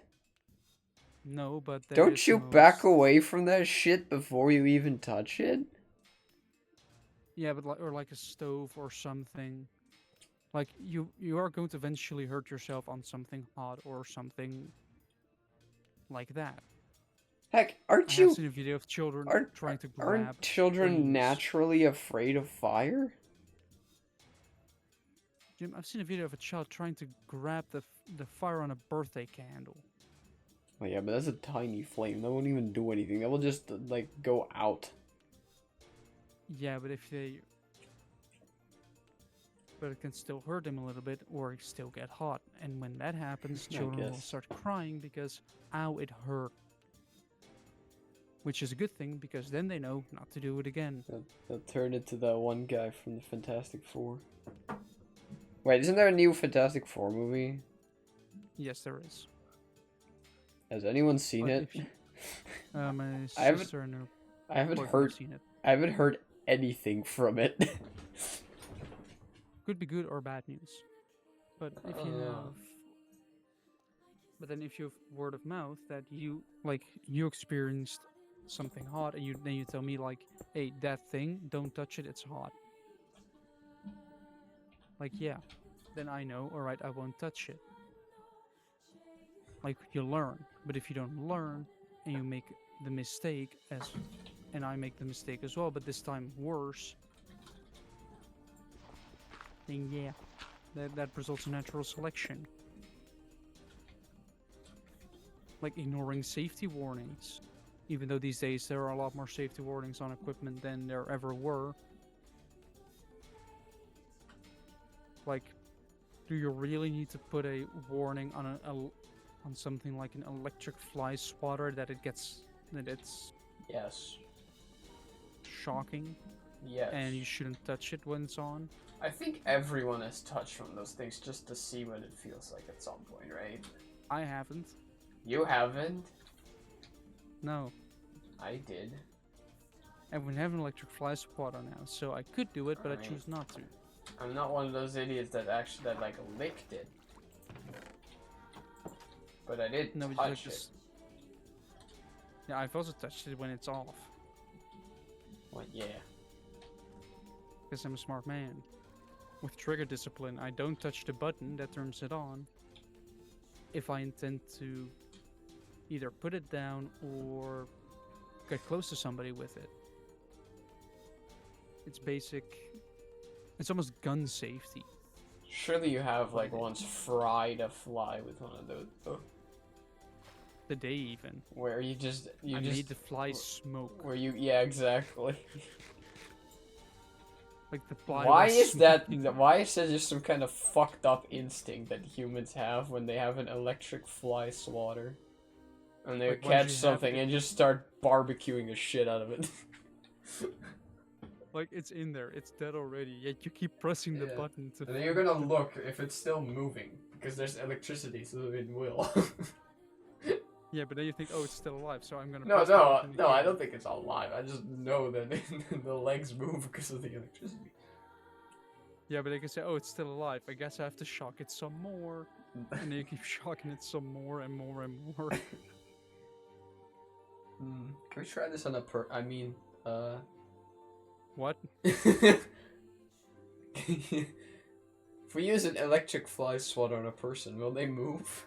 No, but don't you back away from that shit before you even touch it? Yeah, but like a stove or something. Like you are going to eventually hurt yourself on something hot or something like that. Heck, I have seen a video of children trying to grab. Aren't children flames. Naturally afraid of fire? Jim, I've seen a video of a child trying to grab the fire on a birthday candle. Oh yeah, but that's a tiny flame. That won't even do anything. That will just like go out. Yeah, but but it can still hurt them a little bit, or still get hot. And when that happens, children will start crying because, ow, it hurt. Which is a good thing, because then they know not to do it again. They'll turn into that one guy from the Fantastic Four. Wait, isn't there a new Fantastic Four movie? Yes, there is. Has anyone seen it? My sister and her I haven't heard anything from it. Could be good or bad news. But if you have word of mouth that you experienced something hot, and then you tell me like, hey, that thing, don't touch it, it's hot. Like, yeah, then I know, all right, I won't touch it. Like, you learn. But if you don't learn and you make the mistake, and I make the mistake as well, but this time worse, then yeah, that results in natural selection. Like ignoring safety warnings. Even though these days there are a lot more safety warnings on equipment than there ever were. Like, do you really need to put a warning on something like an electric fly swatter that it's yes, shocking? Yes. And you shouldn't touch it when it's on? I think everyone has touched one of those things just to see what it feels like at some point, right? I haven't. You haven't? No. I did. And we have an electric fly swatter now, so I could do it, but I Alright. choose not to. I'm not one of those idiots that like licked it. But I did No, but touch just... it. Yeah, I've also touched it when it's off. Well, yeah. Because I'm a smart man. With trigger discipline, I don't touch the button that turns it on if I intend to either put it down or get close to somebody with it. It's basic. It's almost gun safety. Surely you have like once fried a fly with one of those. Oh. The day even. Where I made the fly smoke. Where yeah, exactly. Like the fly. Why is that just some kind of fucked up instinct that humans have when they have an electric fly swatter? And they catch something and just start barbecuing the shit out of it. Like, it's in there, it's dead already, yet you keep pressing the button to... And then you're gonna look if it's still moving, because there's electricity, so it will. Yeah, but then you think, oh, it's still alive, so I'm gonna... No, I don't think it's alive. I just know that the legs move because of the electricity. Yeah, but they can say, oh, it's still alive. I guess I have to shock it some more. And then you keep shocking it some more and more and more. Can we try this on a What? If we use an electric fly swatter on a person, will they move?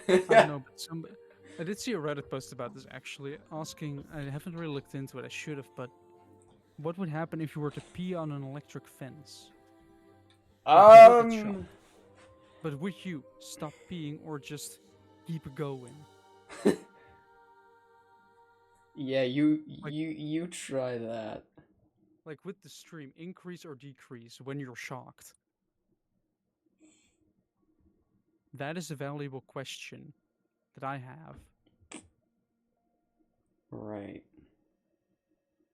I don't know, but I did see a Reddit post about this actually, asking, I haven't really looked into it, I should have, but what would happen if you were to pee on an electric fence? But would you stop peeing or just keep going? Yeah, you try that. Like with the stream, increase or decrease when you're shocked? That is a valuable question that I have. Right.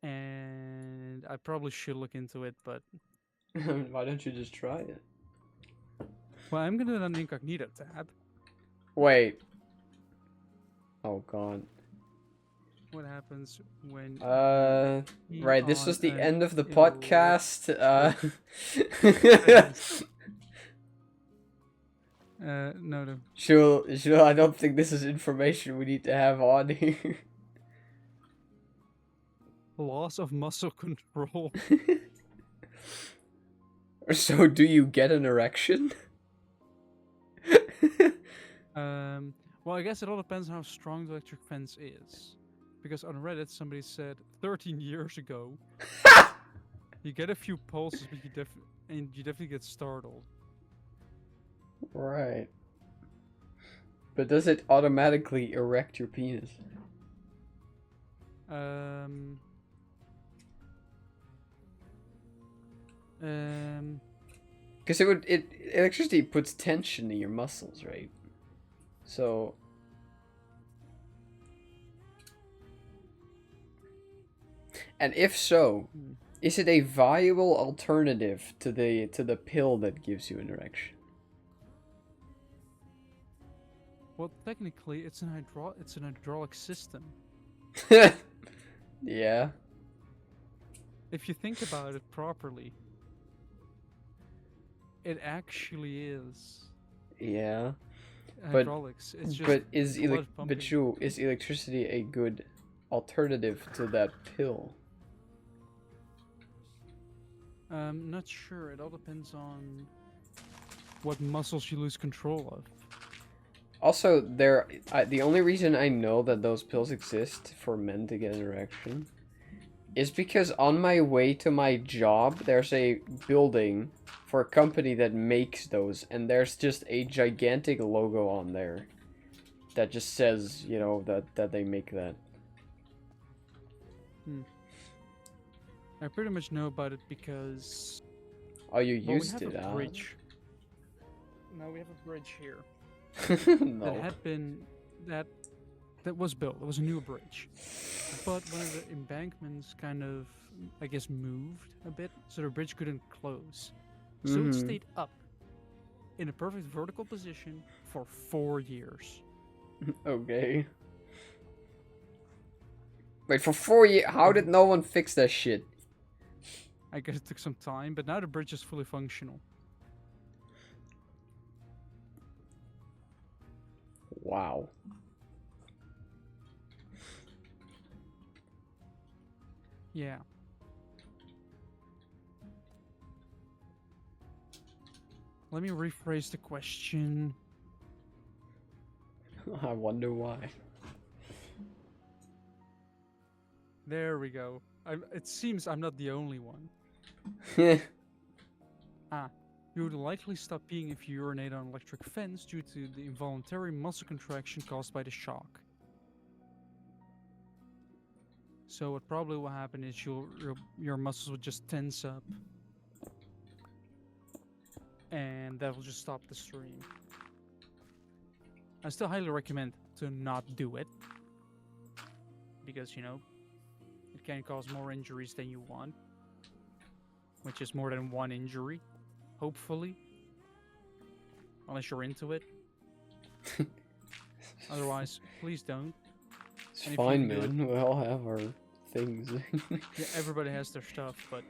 And I probably should look into it, but... Why don't you just try it? Well, I'm gonna do an incognito tab. Wait. Oh god. What happens when... Right, this was the end of the podcast. No. Sure, I don't think this is information we need to have on here. Loss of muscle control. So, do you get an erection? Well, I guess it all depends on how strong the electric fence is. Because on Reddit, somebody said 13 years ago, you get a few pulses, but you definitely get startled. Right. But does it automatically erect your penis? Because electricity puts tension in your muscles, right? So. And if so, is it a viable alternative to the pill that gives you an erection? Well, technically, it's an hydraulic system. Yeah. If you think about it properly, it actually is. Yeah. Hydraulics. It's just is electricity a good alternative to that pill? Not sure. It all depends on what muscles you lose control of. Also, the only reason I know that those pills exist for men to get an erection is because on my way to my job, there's a building for a company that makes those, and there's just a gigantic logo on there that just says, you know, that they make that. I pretty much know about it because... Oh, you used it, we have a bridge. No, we have a bridge here. No. That had been... That was built. It was a new bridge. But one of the embankments kind of I guess, moved a bit, so the bridge couldn't close. So it Mm-hmm. stayed up in a perfect vertical position for 4 years. Okay. Wait, for 4 years? How did no one fix that shit? I guess it took some time, but now the bridge is fully functional. Wow. Yeah. Let me rephrase the question. I wonder why. There we go. It seems I'm not the only one. Ah, you would likely stop peeing if you urinate on an electric fence due to the involuntary muscle contraction caused by the shock. So what probably will happen is your muscles will just tense up, and that will just stop the stream. I still highly recommend to not do it, because, you know, it can cause more injuries than you want, which is more than one injury, hopefully, unless you're into it. Otherwise, please don't. It's And if you fine, even do it, man. We all have our things. yeah, everybody has their stuff, but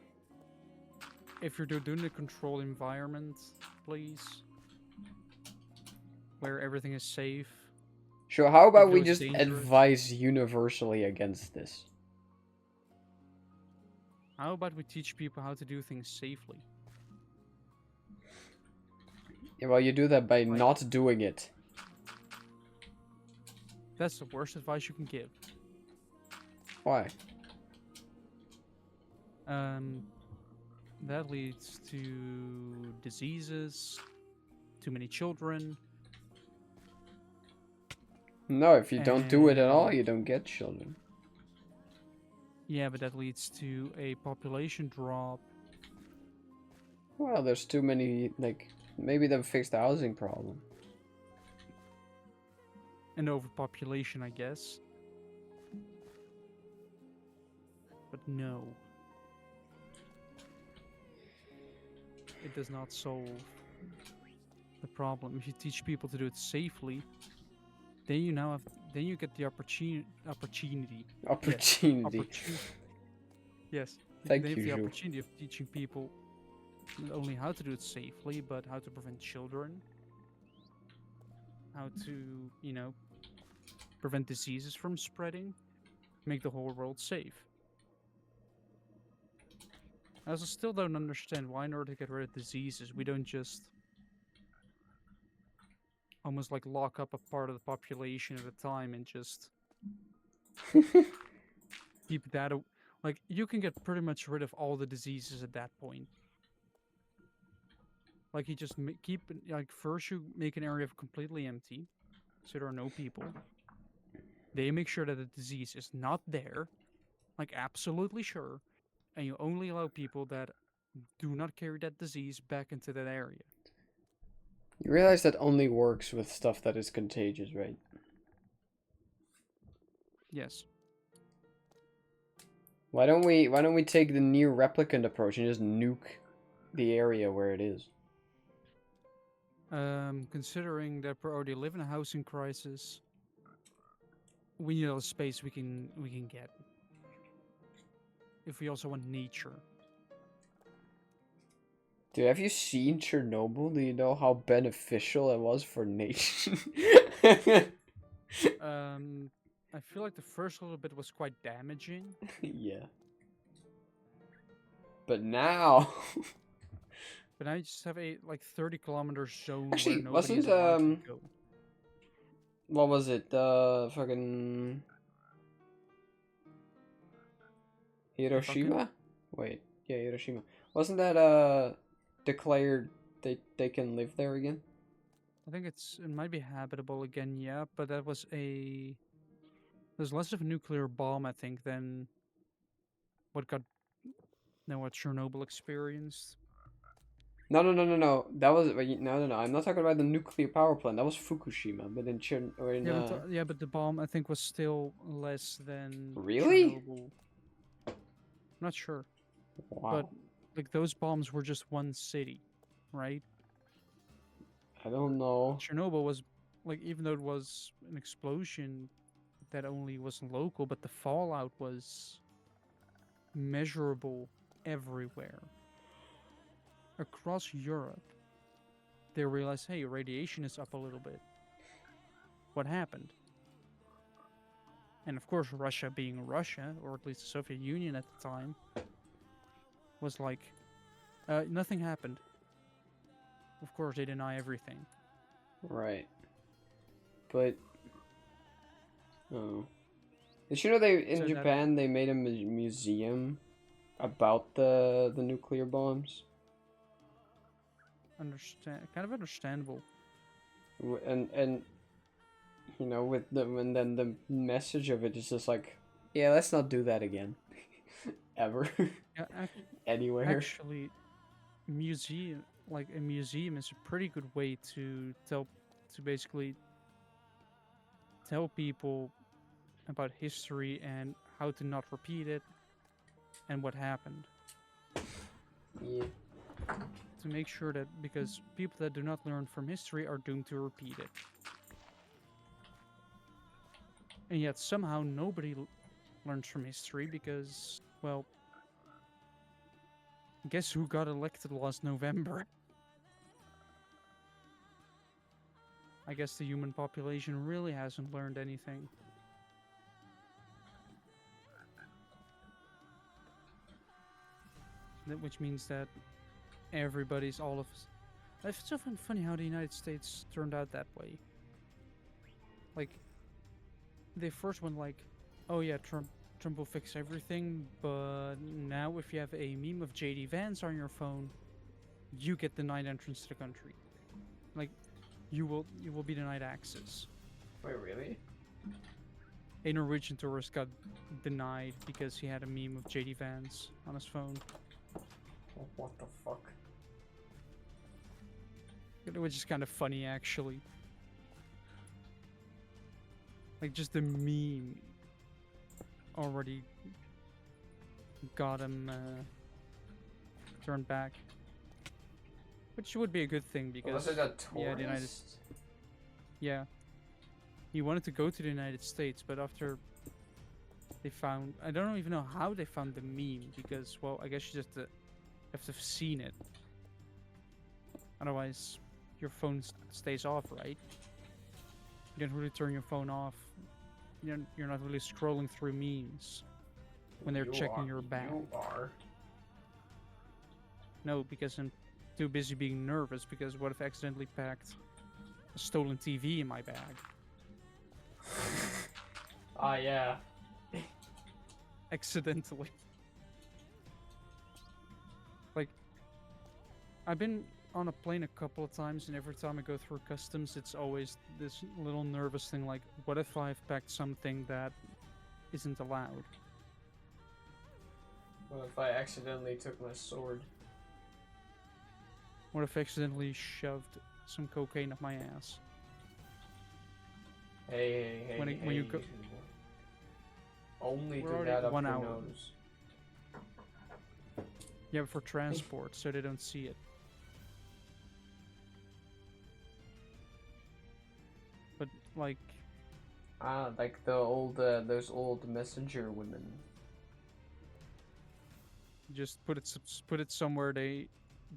if you're doing a controlled environment, please, where everything is safe, Sure, how about even though we it's just dangerous. advise universally against this? How about we teach people how to do things safely? Yeah, well, you do that by Like, not doing it. that's the worst advice you can give. Why? That leads to diseases, too many children. No, if you don't do it at all, And you don't get children. yeah, but that leads to a population drop. Well, there's too many, like, maybe they've fixed the housing problem. And overpopulation, I guess. But no. It does not solve the problem. If you teach people to do it safely, then you get the opportunity. Opportunity. Yes. They Thank have you, the Jules. opportunity of teaching people not only how to do it safely, but how to prevent children, how to, you know, prevent diseases from spreading, make the whole world safe. I also still don't understand why, in order to get rid of diseases, we don't just almost like lock up a part of the population at a time and just keep that. Like, you can get pretty much rid of all the diseases at that point. Like, you just keep, like, first you make an area completely empty, so there are no people. They make sure that the disease is not there, like, absolutely sure, and you only allow people that do not carry that disease back into that area. You realize that only works with stuff that is contagious, right? Yes. Why don't we take the near replicant approach and just nuke the area where it is? Considering that we already live in a housing crisis, we need all the space we can get. If we also want nature. Dude, have you seen Chernobyl? Do you know how beneficial it was for nature? I feel like the first little bit was quite damaging. Yeah. But now... But now you just have a like 30-kilometer zone Actually, where nobody wasn't, is allowed to go. what was it? Fucking... Hiroshima? Wait, yeah, Hiroshima. Wasn't that, declared they can live there again? I think it might be habitable again, yeah, but that was there's less of a nuclear bomb, I think, than what Chernobyl experienced. No. That was no. I'm not talking about the nuclear power plant. That was Fukushima, but in But the bomb, I think, was still less than Really? Chernobyl. not sure, but Wow. like those bombs were just one city, right? I don't know. Chernobyl was like, even though it was an explosion that only was local, but the fallout was measurable everywhere across Europe. They realized, hey, radiation is up a little bit. What happened? And of course, Russia, being Russia, or at least the Soviet Union at the time, was like, nothing happened. Of course, they deny everything. Right. But oh. Did you know they in So that Japan they made a museum about the nuclear bombs? kind of understandable. And you know with the and then the message of it is just like, yeah, let's not do that again. Ever. Yeah, Anywhere. actually, a museum is a pretty good way to basically tell people about history and how to not repeat it and what happened. Yeah. To make sure that, because people that do not learn from history are doomed to repeat it. And yet somehow nobody learns from history because, well, guess who got elected last November? I guess the human population really hasn't learned anything. Which means that everybody's all of us. It's so funny how the United States turned out that way. Like, they first went like, oh yeah, Trump will fix everything, but now if you have a meme of JD Vance on your phone, you get denied entrance to the country. Like, you will be denied access. Wait, really? A Norwegian tourist got denied because he had a meme of JD Vance on his phone. What the fuck? Which is kind of funny, actually. Like, just the meme already got him turned back. Which would be a good thing because... Was it a tourist? Yeah. He wanted to go to the United States, but after they found... I don't even know how they found the meme because, well, I guess you just have to have seen it. Otherwise, your phone stays off, right? You don't really turn your phone off. You're not really scrolling through memes when they're checking your bag. You are. No, because I'm too busy being nervous because what if I accidentally packed a stolen TV in my bag? Ah, yeah. Accidentally. Like, I've been on a plane a couple of times, and every time I go through customs, it's always this little nervous thing like, what if I've packed something that isn't allowed? What if I accidentally took my sword? What if I accidentally shoved some cocaine up my ass? Hey, When you go... Only We're do already that up 1 your hour. nose. Yeah, but for transport, so they don't see it. But, like... Ah, like the old, those old messenger women. Just put it somewhere they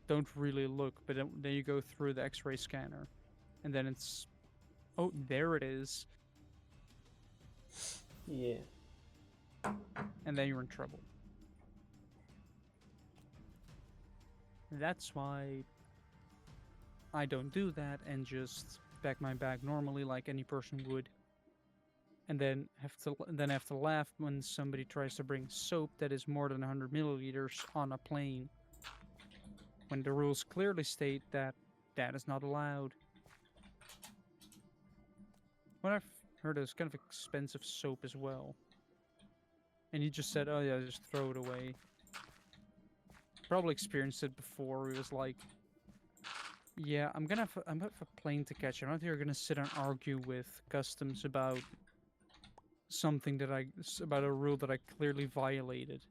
don't really look, but then you go through the X-ray scanner, and then it's... Oh, there it is. Yeah. And then you're in trouble. That's why I don't do that and just pack my bag normally like any person would. And then have to laugh when somebody tries to bring soap that is more than 100 milliliters on a plane. When the rules clearly state that that is not allowed. What I've heard is kind of expensive soap as well. And he just said, oh yeah, just throw it away. Probably experienced it before. He was like, yeah, I'm gonna have a plane to catch. I'm not here gonna sit and argue with customs about something about a rule that I clearly violated.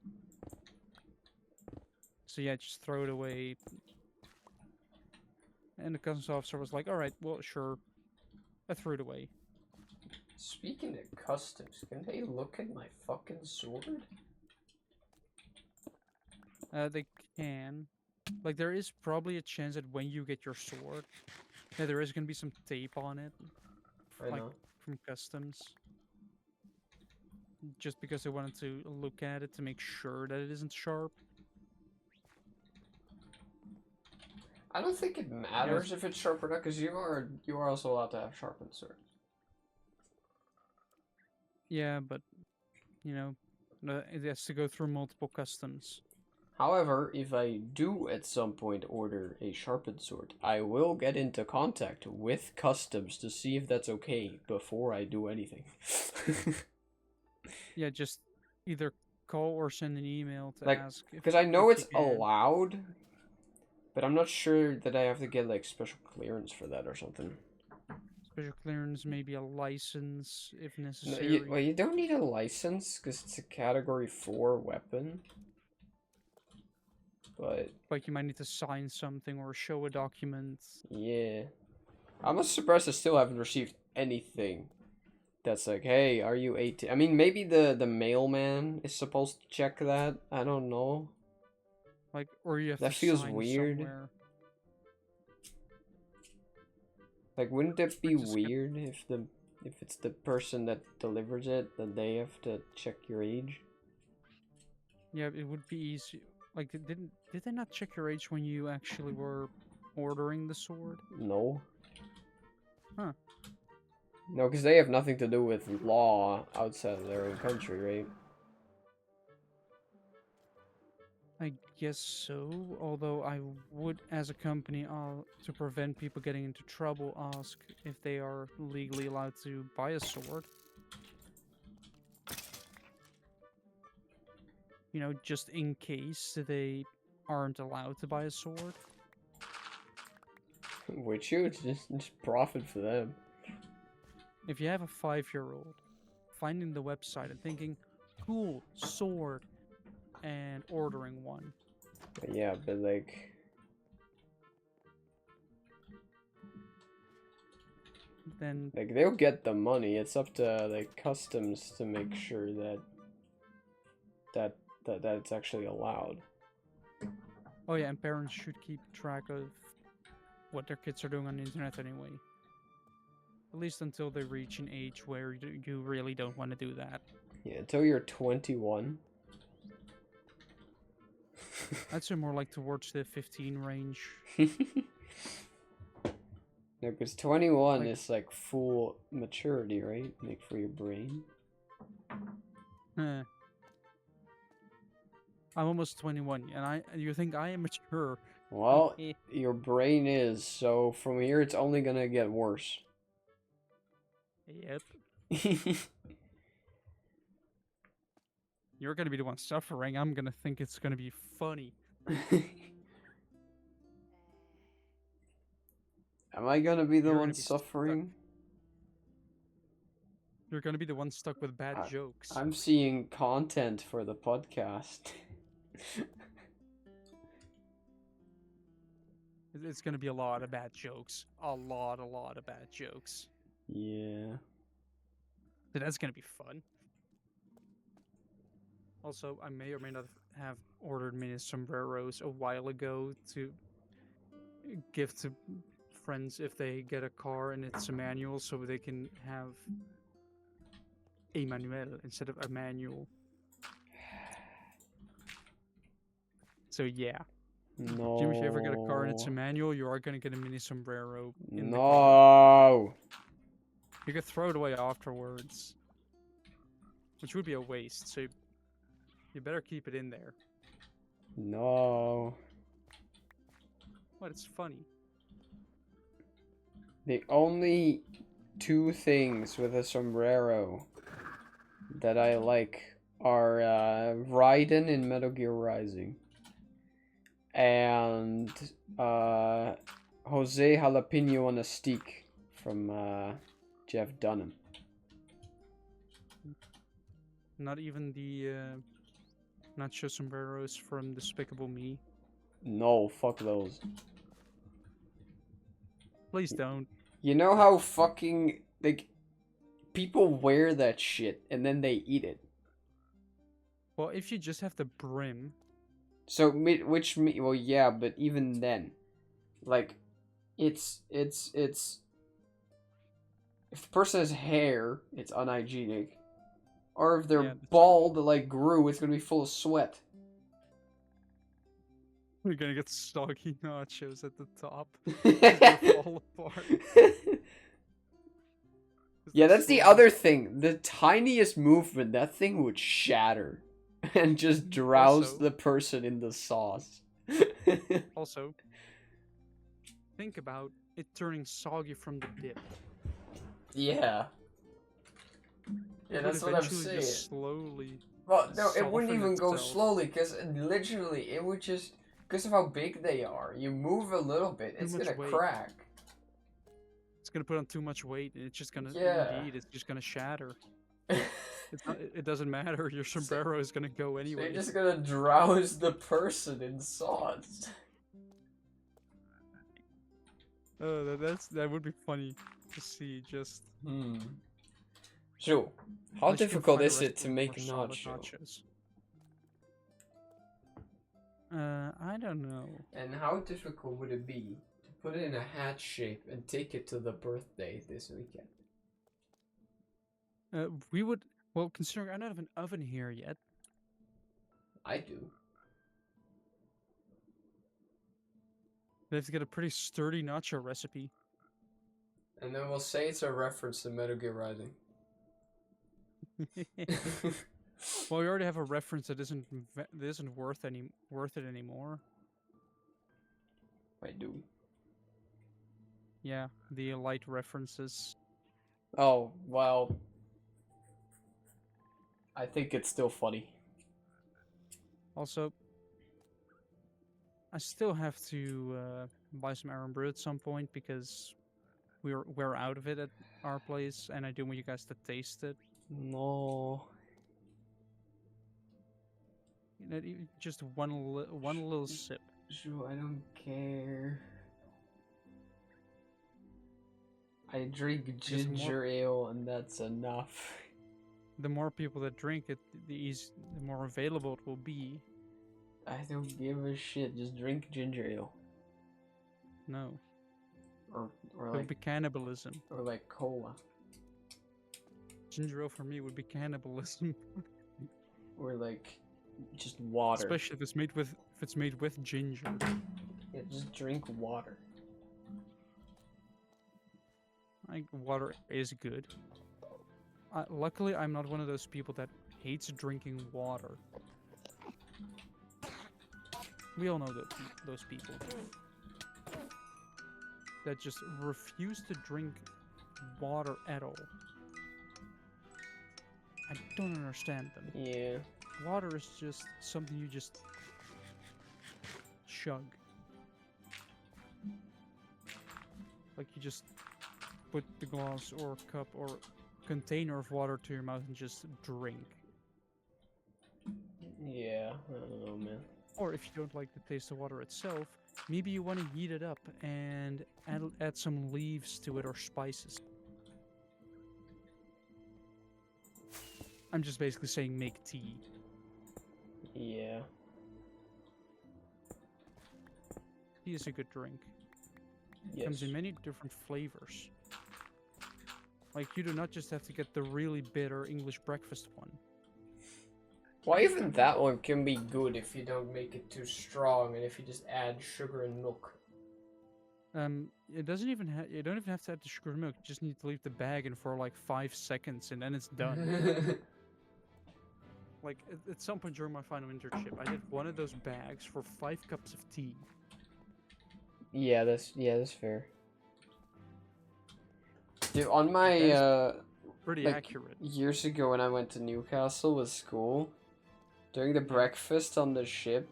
So yeah, just throw it away. And the customs officer was like, "All right, well, sure." I threw it away. Speaking of customs, can they look at my fucking sword? They can. Like, there is probably a chance that when you get your sword, yeah, there is gonna be some tape on it, I like know. from customs, just because they wanted to look at it to make sure that it isn't sharp. I don't think it matters if it's sharp or not, because you are also allowed to have sharpened swords. Yeah, but you know, it has to go through multiple customs. However, if I do at some point order a sharpened sword, I will get into contact with customs to see if that's okay before I do anything. Yeah, just either call or send an email to Like, ask because I know if you it's can. allowed, but I'm not sure that I have to get like special clearance for that or something. Special clearance, maybe a license if No, necessary. well, you don't need a license because it's a Category 4 weapon. But Like you might need to sign something or show a document. yeah, I'm surprised I still haven't received anything that's like, hey, are you 18? I mean, maybe the mailman is supposed to check that. I don't know. Like, or you have That to feels sign weird. somewhere. Like, wouldn't that be Which is weird if it's the person that delivers it that they have to check your age? Yeah, it would be easy. Like, did they not check your age when you actually were ordering the sword? No. Huh. No, because they have nothing to do with law outside of their own country, right? I guess so. Although I would, as a company, to prevent people getting into trouble, ask if they are legally allowed to buy a sword. You know, just in case they aren't allowed to buy a sword. Would you? It's just profit for them. If you have a 5-year-old finding the website and thinking, cool, sword, and ordering one, But yeah, but like, then they'll get the money. It's up to like customs to make sure that that it's actually allowed. oh yeah, and parents should keep track of what their kids are doing on the internet anyway. At least until they reach an age where you really don't want to do that. Yeah, until you're 21. I'd say more like towards the 15 range. No, because 21 Like, is like full maturity, right? Like for your brain. eh. I'm almost 21, and you think I am mature? Well, your brain is, so from here it's only gonna get worse. Yep. You're gonna be the one suffering. I'm gonna think it's gonna be funny. Am I gonna be the You're one gonna be stuck. suffering? You're gonna be the one stuck with bad jokes. I'm seeing content for the podcast. It's gonna be a lot of bad jokes. A lot of bad jokes. Yeah. So that's gonna be fun. Also, I may or may not have ordered mini sombreros a while ago to give to friends if they get a car and it's a manual, so they can have a manual instead of a manual. So yeah. Jim, if you ever get a car and it's a No. manual, you are gonna get a mini sombrero in the car. No. You could throw it away afterwards, which would be a waste. So you better keep it in there. No. What? It's funny. The only two things with a sombrero that I like are Raiden in Metal Gear Rising and Jose Jalapeno on a Stick from Jeff Dunham. Not even the nacho sombreros from Despicable Me. No, fuck those. Please don't. You know how fucking like people wear that shit and then they eat it. Well, if you just have the brim, So well yeah, but even then, like, it's if the person has hair, it's unhygienic. Or if they're yeah, that's bald like Gru, it's gonna be full of sweat. you're gonna get soggy nachos at the top. It's gonna fall apart. Yeah, that's the other thing. The tiniest movement, that thing would shatter and just drowse the person in the sauce. Also, think about it turning soggy from the dip. Yeah. Yeah, that's what I'm saying. Just slowly. Well, no, it wouldn't soften even go itself. slowly, because literally, it would just, because of how big they are, you move a little bit, it's much gonna weight. crack. It's gonna put on too much weight, and it's just gonna, indeed, it's just gonna shatter. It doesn't matter, your sombrero is gonna go anyway. They're just gonna drowse the person in sauce. Oh, that would be funny to see, just... So, how difficult is it to make nachos? I don't know. And how difficult would it be to put it in a hat shape and take it to the birthday this weekend? We would... Well, considering I don't have an oven here yet. I do. They have to get a pretty sturdy nacho recipe. And then we'll say it's a reference to Metal Gear Rising. Well, we already have a reference that isn't worth it anymore. I do. Yeah, the light references. Oh, well. I think it's still funny. Also, I still have to buy some Aaron Brew at some point because we're out of it at our place, and I do want you guys to taste it. No. You know, just one little sip. Sure, I don't care. I drink ginger ale, and that's enough. The more people that drink it, the more available it will be. I don't give a shit. Just drink ginger ale. No. Or it would be cannibalism. Or like cola. Ginger ale for me would be cannibalism. Or like just water. Especially if it's made with ginger. Yeah, just drink water. I think water is good. Luckily, I'm not one of those people that hates drinking water. We all know those people that just refuse to drink water at all. I don't understand them. Yeah. Water is just something you just chug. Like you just put the glass or cup or container of water to your mouth and just drink. Yeah, I don't know, man. Or if you don't like the taste of water itself, maybe you want to heat it up and add some leaves to it or spices. I'm just basically saying make tea. Yeah. Tea is a good drink. Yes. Comes in many different flavors. Like, you do not just have to get the really bitter English breakfast one. Well, even that one can be good if you don't make it too strong and if you just add sugar and milk. It doesn't even you don't even have to add the sugar and milk. You just need to leave the bag in for like 5 seconds and then it's done. Like, at some point during my final internship, I did one of those bags for 5 cups of tea. Yeah, that's fair. Dude, on my pretty accurate. Years ago when I went to Newcastle with school, during the breakfast on the ship,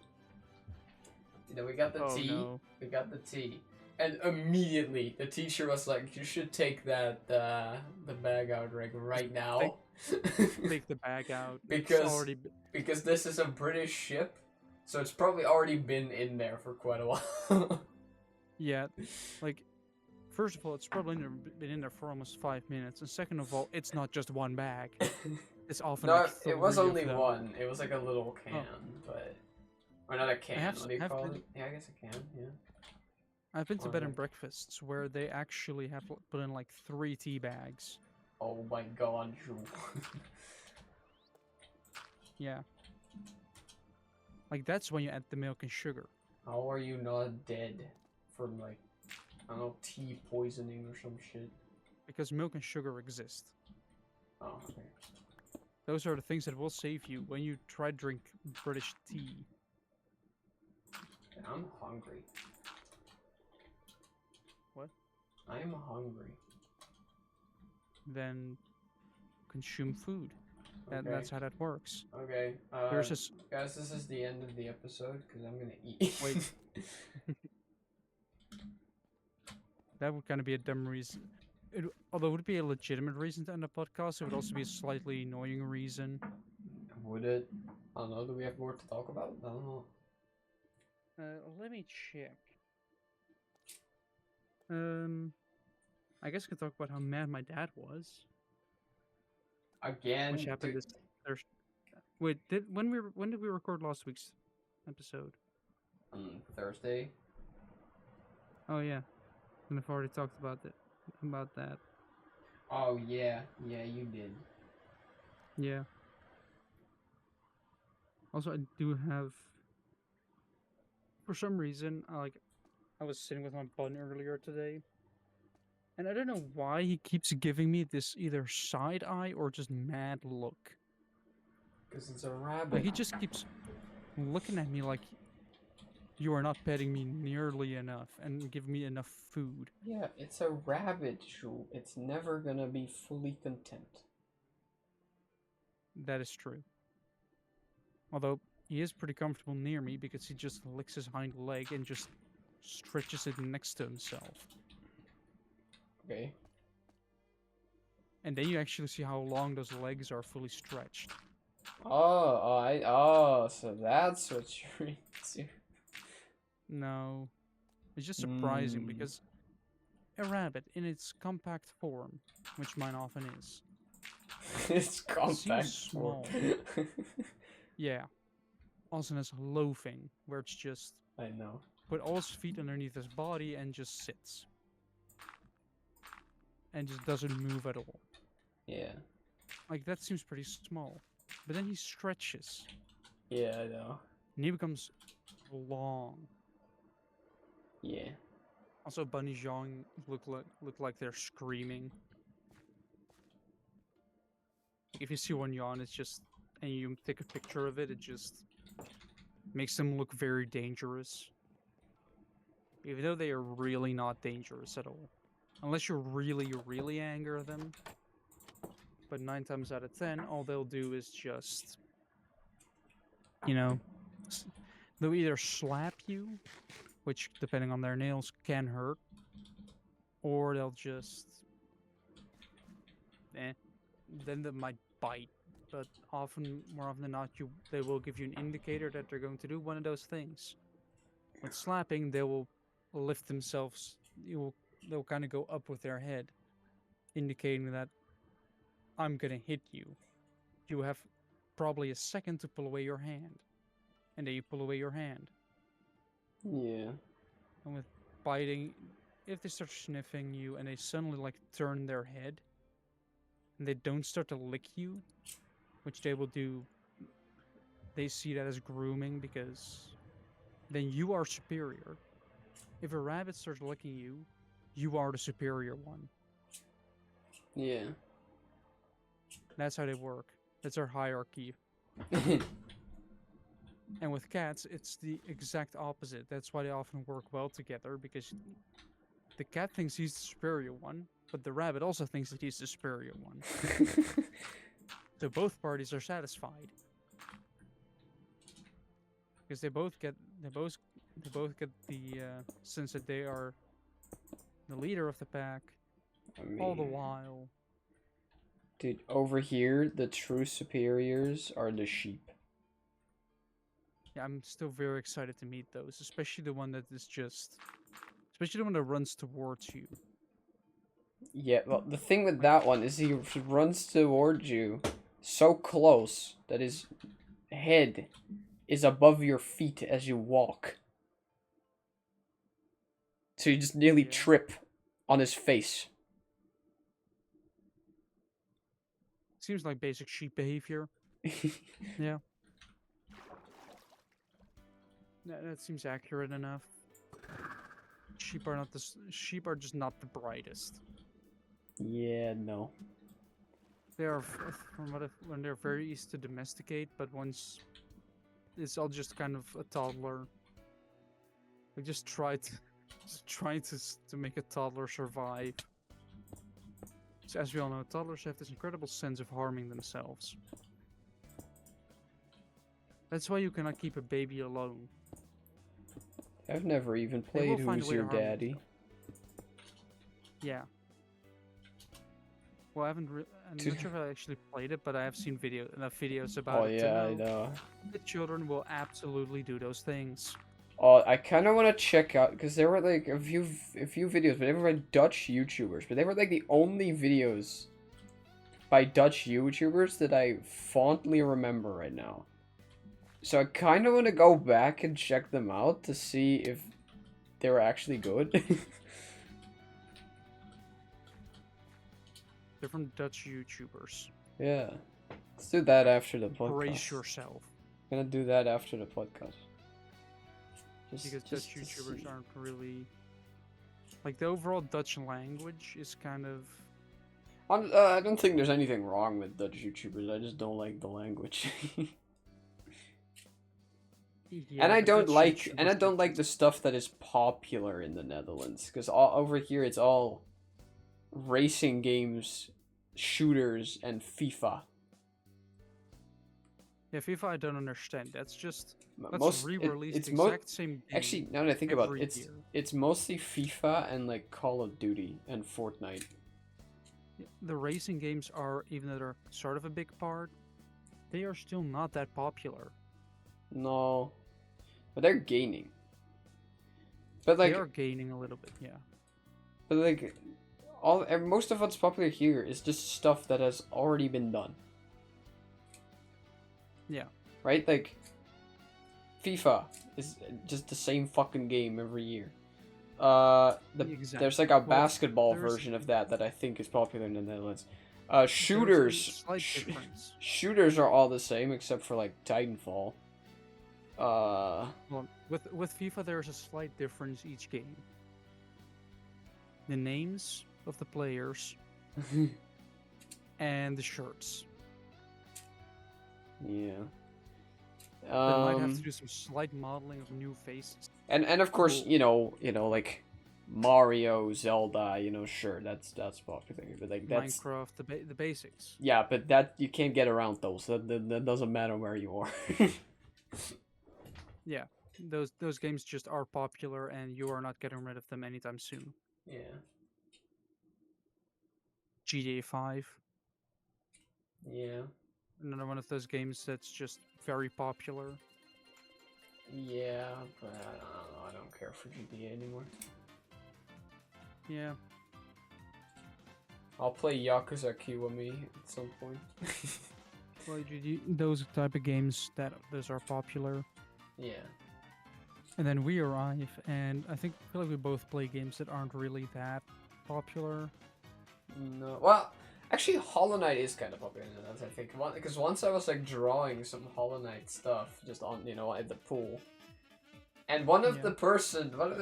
you know, we got the tea. No. We got the tea. And immediately the teacher was like, "You should take that the bag out right now." Take the bag out. because this is a British ship, So it's probably already been in there for quite a while. Yeah, like, first of all, it's probably been in there for almost 5 minutes, and second of all, it's not just one bag. It's often No, like it was 3 of only them. one. It was like a little can, Oh, but or not a I can. What do you have call been it? Yeah, I guess a can. Yeah. I've been to Or bed and like, breakfasts where they actually have put in like 3 tea bags. oh my god, you. Yeah, like that's when you add the milk and sugar. How are you not dead from like I don't know tea poisoning or some shit? Because milk and sugar exist. Oh, okay. Those are the things that will save you when you try to drink British tea. I'm hungry. What? I am hungry. Then consume food. Okay. That's how that works. Okay. There's this. Guys, this is the end of the episode because I'm gonna eat. Wait. That would kind of be a dumb reason. Although it would be a legitimate reason to end a podcast, it would also be a slightly annoying reason. Would it? I don't know. Do we have more to talk about? I don't know. Let me check. I guess I could talk about how mad my dad was, Again, which happened dude. this Thursday. Wait, when did we record last week's episode? On Thursday. Oh yeah, and I've already talked about that. Oh yeah, yeah, you did. Yeah. Also, I do have, for some reason, I was sitting with my bun earlier today, and I don't know why he keeps giving me this either side eye or just mad look. Because it's a rabbit. Like he just keeps looking at me like you are not petting me nearly enough and giving me enough food. Yeah, it's a rabbit, Shul. It's never gonna be fully content. That is true. Although he is pretty comfortable near me because he just licks his hind leg and just stretches it next to himself. Okay. And then you actually see how long those legs are fully stretched. So that's what you're into. No, it's just surprising Mm. because a rabbit in its compact form, which mine often is, It's compact. small. Yeah. Also has loafing, where it's just I know. put all his feet underneath his body and just sits. And just doesn't move at all. Yeah. Like, that seems pretty small. But then he stretches. Yeah, I know. And he becomes long. Yeah. Also, bunnies yawning look like they're screaming. If you see one yawn, it's just, and you take a picture of it, it just makes them look very dangerous. Even though they are really not dangerous at all. Unless you really anger them. But 9 times out of 10, all they'll do is just, they'll either slap you, which, depending on their nails, can hurt, or they'll just, then they might bite. But more often than not, they will give you an indicator that they're going to do one of those things. With slapping, they will lift themselves. They'll kind of go up with their head, indicating that I'm gonna hit you. You have probably a second to pull away your hand, and then you pull away your hand. Yeah. And with biting, if they start sniffing you and they suddenly turn their head, and they don't start to lick you, which they will do, they see that as grooming because then you are superior. If a rabbit starts licking you, you are the superior one. Yeah. That's how they work. That's our hierarchy. And with cats, it's the exact opposite. That's why they often work well together, because the cat thinks he's the superior one, but the rabbit also thinks that he's the superior one. So both parties are satisfied. Because they both get the sense that they are the leader of the pack, all the while. Dude, over here, the true superiors are the sheep. Yeah, I'm still very excited to meet those, especially the one that is just, especially the one that runs towards you. Yeah, well, the thing with Like, that one is he runs towards you so close that his head is above your feet as you walk. So you just nearly yeah, trip on his face. seems like basic sheep behavior. Yeah, that seems accurate enough. Sheep are just not the brightest. Yeah, no. They are, from what when they're very easy to domesticate, but once it's all just kind of a toddler. I just tried, just trying to make a toddler survive. So as we all know, toddlers have this incredible sense of harming themselves. That's why you cannot keep a baby alone. I've never even They will played find a Who's way to Your harm Daddy? themselves. Yeah. Well, I'm To- not sure if I actually played it, but I have seen enough videos about Oh it to yeah, I know know. that children will absolutely do those things. Oh, I kind of want to check out because there were like a few videos, but they were by Dutch YouTubers, but they were like the only videos by Dutch YouTubers that I fondly remember right now. So I kind of want to go back and check them out to see if they were actually good. They're from Dutch YouTubers. Yeah. Let's do that after the Brace podcast. yourself, I'm gonna do that after the podcast. because Just Dutch to YouTubers see. aren't really like the overall Dutch language is kind of I don't think there's anything wrong with Dutch YouTubers. I just don't like the language. yeah. The Dutch And I YouTubers are don't like the just stuff that is popular in the Netherlands because all over here it's all racing games, shooters, and FIFA. yeah. FIFA, I don't understand. That's just let's Most re-release it's the most exact same actually game now that I think about every it, year. it's mostly FIFA and like Call of Duty and Fortnite. Yeah, the racing games are, even though they're sort of a big part, they are still not that popular. No, but they're gaining. But They are like, gaining a little bit, yeah. but like, most of what's popular here is just stuff that has already been done. Yeah. Right? Like, FIFA is just the same fucking game every year. There's Exactly. like a Well, basketball there's version of that I think is popular in the Netherlands. there's a slight difference. Shooters are all the same except for like Titanfall. Well, with FIFA, there's a slight difference each game. The names of the players and the shirts. Yeah. They might have to do some slight modeling of new faces. And of course, Cool. you know, like Mario, Zelda, sure, that's popular, but like that's Minecraft, the basics. yeah, but that you can't get around those. That doesn't matter where you are. Yeah, those games just are popular, and you are not getting rid of them anytime soon. Yeah. GTA 5, Yeah. another one of those games that's just very popular. Yeah, but I don't know. I don't care for GTA anymore. Yeah, I'll play Yakuza Kiwami at some point. well, those type of games those are popular. Yeah. And then we arrive, and I feel like we both play games that aren't really that popular. No. Well, actually, Hollow Knight is kind of popular in that, I think. Because once I was like drawing some Hollow Knight stuff just on, at the pool. And one of the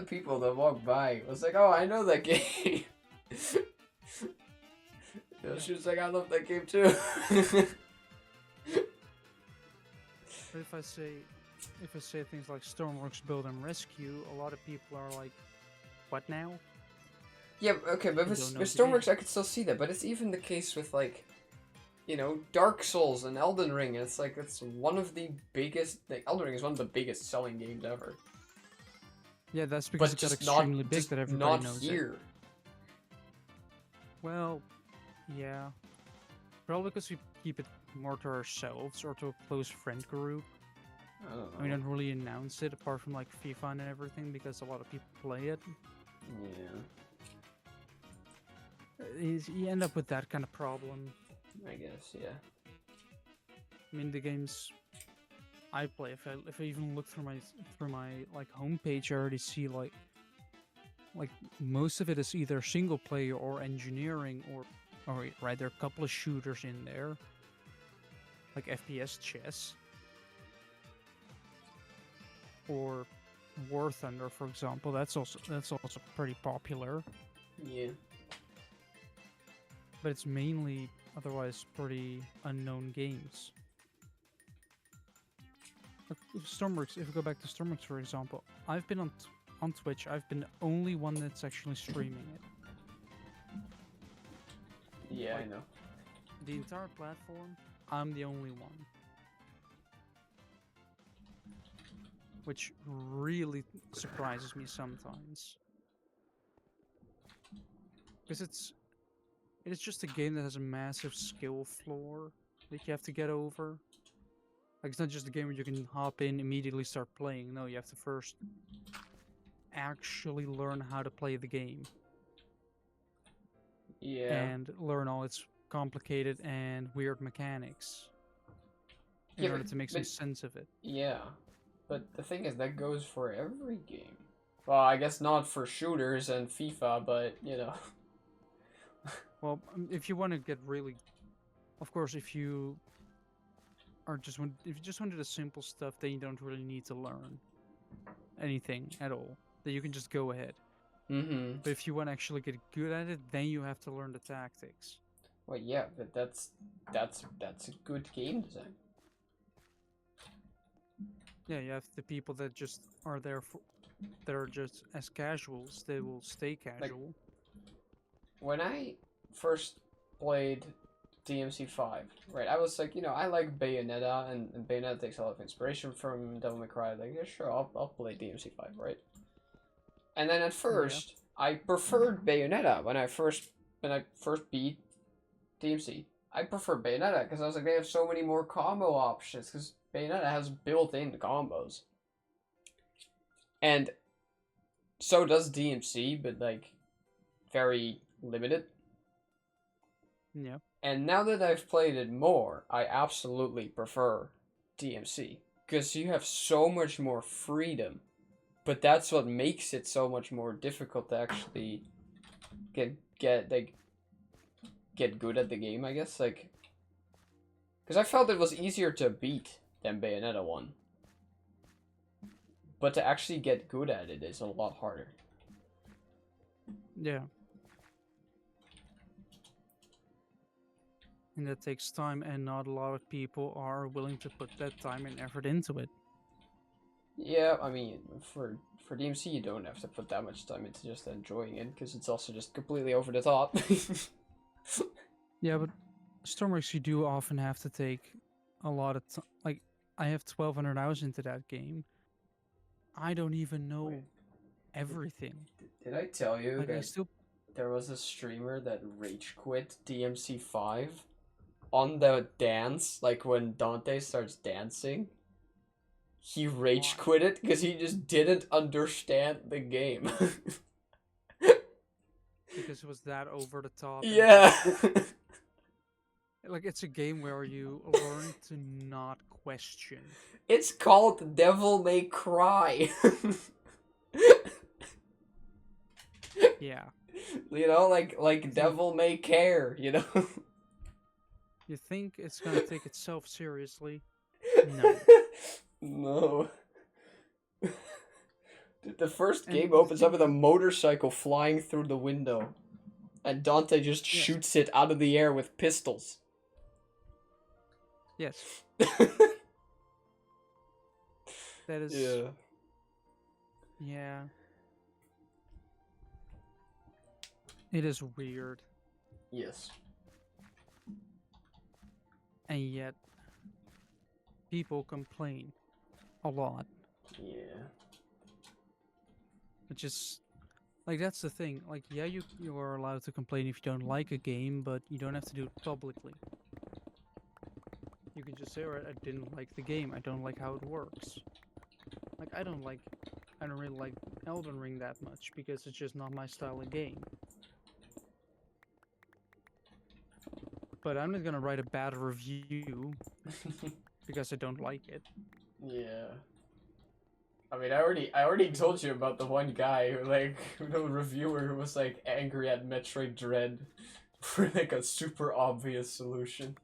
people that walked by was like, "Oh, I know that game." She was like, "I love that game too." But if I say things like Stormworks Build and Rescue, a lot of people are like, "What now?" Yeah, okay, but with Stormworks, I could still see that. But it's even the case with like, Dark Souls and Elden Ring. It's like it's one of the biggest. Like, Elden Ring is one of the biggest selling games ever. Yeah, that's because it got extremely big that everybody knows here. it. Well, yeah. Probably because we keep it more to ourselves or to a close friend group. I don't We know. don't really announce it apart from like FIFA and everything because a lot of people play it. Yeah, You end up with that kind of problem. I guess, yeah. I mean, the games I play, if I even look through my like homepage, I already see like most of it is either single player or engineering or right, there are a couple of shooters in there, like FPS chess or War Thunder, for example. That's also pretty popular, Yeah. but it's mainly otherwise pretty unknown games. Stormworks. If we go back to Stormworks, for example, I've been on Twitch. I've been the only one that's actually streaming it. Yeah, Like, I know. the entire platform, I'm the only one. Which really surprises me sometimes. Because it is just a game that has a massive skill floor that you have to get over. Like, it's not just a game where you can hop in, immediately start playing. No, you have to first actually learn how to play the game. Yeah. And learn all its complicated and weird mechanics in Yeah, order to make some but sense of it. yeah. But the thing is, that goes for every game. Well, I guess not for shooters and FIFA, but you know. Well, if you want to get really, of course, if you just wanted the simple stuff, then you don't really need to learn anything at all. Then you can just go ahead. Mm-hmm. But if you want to actually get good at it, then you have to learn the tactics. Well, yeah, but that's a good game design. Yeah, you have the people that just are there for, that are just as casuals. They will stay casual. When I first played DMC5, right, I was like, I like Bayonetta, and Bayonetta takes a lot of inspiration from Devil May Cry. Like, yeah, sure, I'll play DMC5, right? And then at first, I preferred Bayonetta when I first beat DMC. I prefer Bayonetta because I was like, they have so many more combo options because Bayonetta has built-in combos. And so does DMC, but like very limited. Yeah. And now that I've played it more, I absolutely prefer DMC because you have so much more freedom. But that's what makes it so much more difficult to actually get get good at the game, I guess. Like, because I felt it was easier to beat than Bayonetta 1. But to actually get good at it is a lot harder. Yeah. And that takes time, and not a lot of people are willing to put that time and effort into it. Yeah, I mean, for DMC, you don't have to put that much time into just enjoying it because it's also just completely over the top. Yeah, but Stormworks, you do often have to take a lot of time. Like, I have 1,200 hours into that game. I don't even know Wait, everything. did I tell you Like, I that still. there was a streamer that rage quit DMC5 on the dance, like when Dante starts dancing? He rage Why? quit it because he just didn't understand the game. Because it was that over the top. Yeah. Like, it's a game where you learn to not question. It's called Devil May Cry. Yeah. Like Devil May Care, You think it's gonna take itself seriously? No. No. Dude, the first And game the opens up thing with a motorcycle flying through the window. And Dante just Yes. shoots it out of the air with pistols. Yes. That is. Yeah. Yeah. It is weird. Yes. And yet, people complain a lot. Yeah. Which is. Like, that's the thing. Like, yeah, you are allowed to complain if you don't like a game, but you don't have to do it publicly. you could just say, alright, I didn't like the game. I don't like how it works. Like, I don't really like Elden Ring that much because it's just not my style of game. But I'm not gonna write a bad review because I don't like it. Yeah. I mean, I already told you about the one guy who, like, the reviewer who was, like, angry at Metroid Dread for, like, a super obvious solution.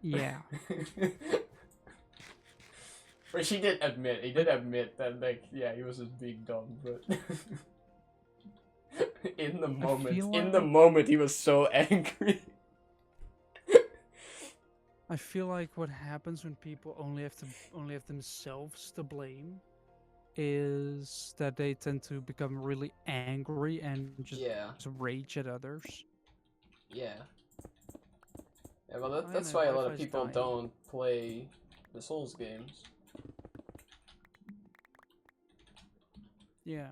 Yeah. Which he did admit that, like, yeah, he was just being dumb, but in the moment he was so angry. I feel like what happens when people only have themselves to blame is that they tend to become really angry and just Yeah. rage at others. Yeah. Yeah, well, Oh, yeah, that's my why a lot of Wi-Fi's people dying. don't play the Souls games. Yeah.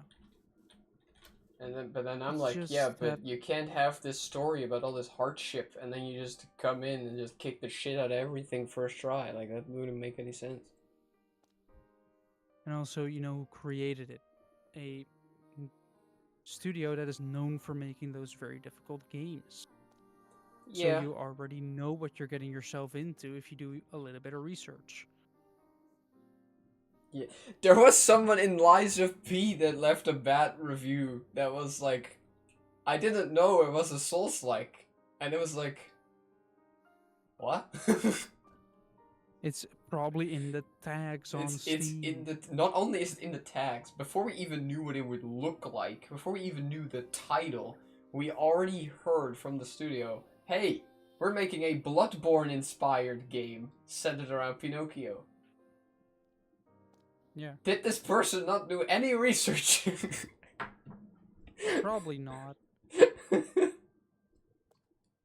But then I'm It's like, yeah, just that but you can't have this story about all this hardship, and then you just come in and just kick the shit out of everything first try. Like, that wouldn't make any sense. and also, who created it? A studio that is known for making those very difficult games. So Yeah. you already know what you're getting yourself into if you do a little bit of research. Yeah. There was someone in Lies of P that left a bad review that was like, I didn't know it was a Souls-like. And it was like, what? It's probably in the tags on It's Steam. in the, not only is it in the tags, before we even knew what it would look like, before we even knew the title, we already heard from the studio, hey, we're making a Bloodborne inspired game centered around Pinocchio. Yeah, Did this person not do any research? probably not.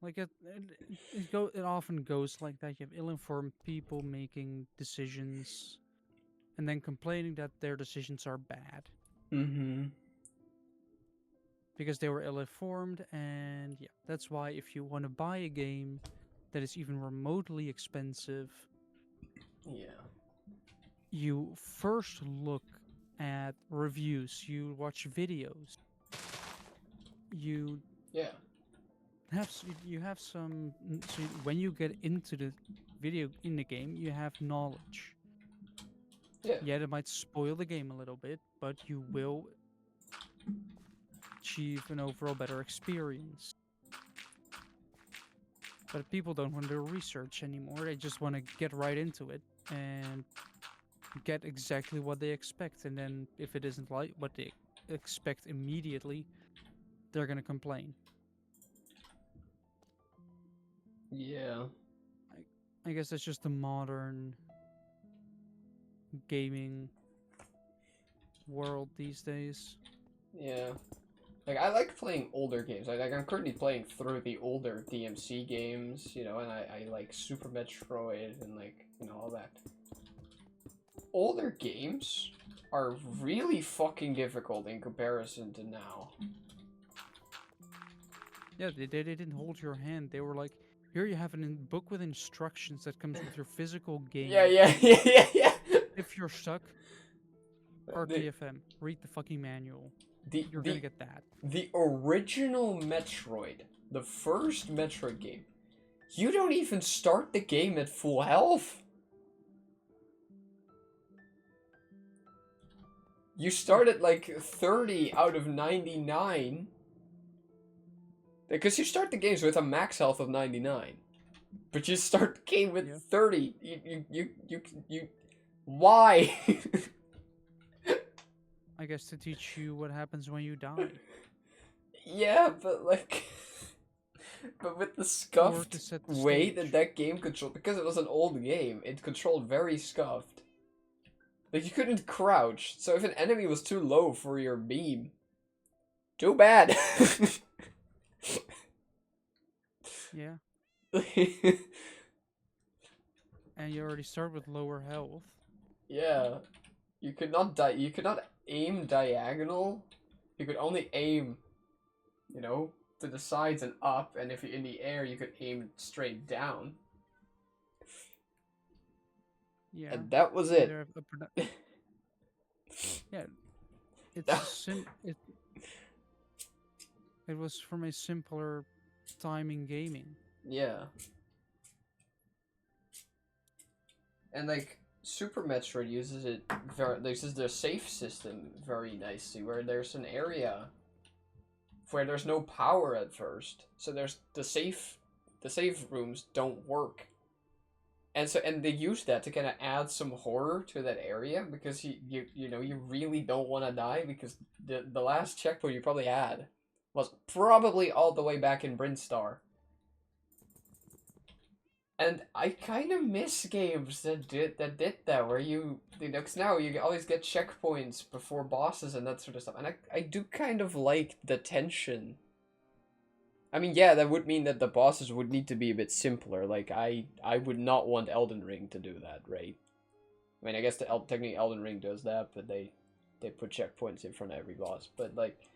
Like it often goes like that. You have ill-informed people making decisions and then complaining that their decisions are bad Mm-hmm. because they were ill-informed. And yeah, that's why if you want to buy a game that is even remotely expensive, Yeah. you first look at reviews, you watch videos, you Yeah. you have some. So when you get into the video in the game, you have knowledge. Yeah. Yeah, it might spoil the game a little bit, but you will achieve an overall better experience. But people don't want to do research anymore. They just want to get right into it and get exactly what they expect. And then if it isn't like what they expect immediately, they're going to complain. Yeah. I guess that's just the modern gaming world these days. Yeah. Like, I like playing older games. Like I'm currently playing through the older DMC games, you know, and I like Super Metroid and, like, you know, all that. Older games are really fucking difficult in comparison to now. Yeah, they didn't hold your hand. They were like, here you have a book with instructions that comes with your physical game. Yeah. If you're stuck, RTFM, read the fucking manual. You're gonna get that. The original Metroid, the first Metroid game, you don't even start the game at full health. You start at like 30 out of 99. Because you start the games with a max health of 99. But you start the game with 30. You why? I guess to teach you what happens when you die. Yeah, but like... But with the scuffed way that game controlled... Because it was an old game, it controlled very scuffed. Like, you couldn't crouch, so if an enemy was too low for your beam... Too bad! Yeah. And you already start with lower health. Yeah. You could not aim diagonal. You could only aim, you know, to the sides and up, and if you're in the air, you could aim straight down. Yeah. And that was it. Yeah, it's it was from a simpler time in gaming. Yeah. And like Super Metroid uses it uses their safe system very nicely, where there's an area where there's no power at first, so there's the safe rooms don't work, and they use that to kind of add some horror to that area, because you really don't want to die, because the last checkpoint you probably had was probably all the way back in Brinstar. And I kind of miss games that did that, where because now you always get checkpoints before bosses and that sort of stuff, and I do kind of like the tension. I mean, yeah, that would mean that the bosses would need to be a bit simpler. Like I would not want Elden Ring to do that, right? I mean, I guess technically Elden Ring does that, but they put checkpoints in front of every boss. But like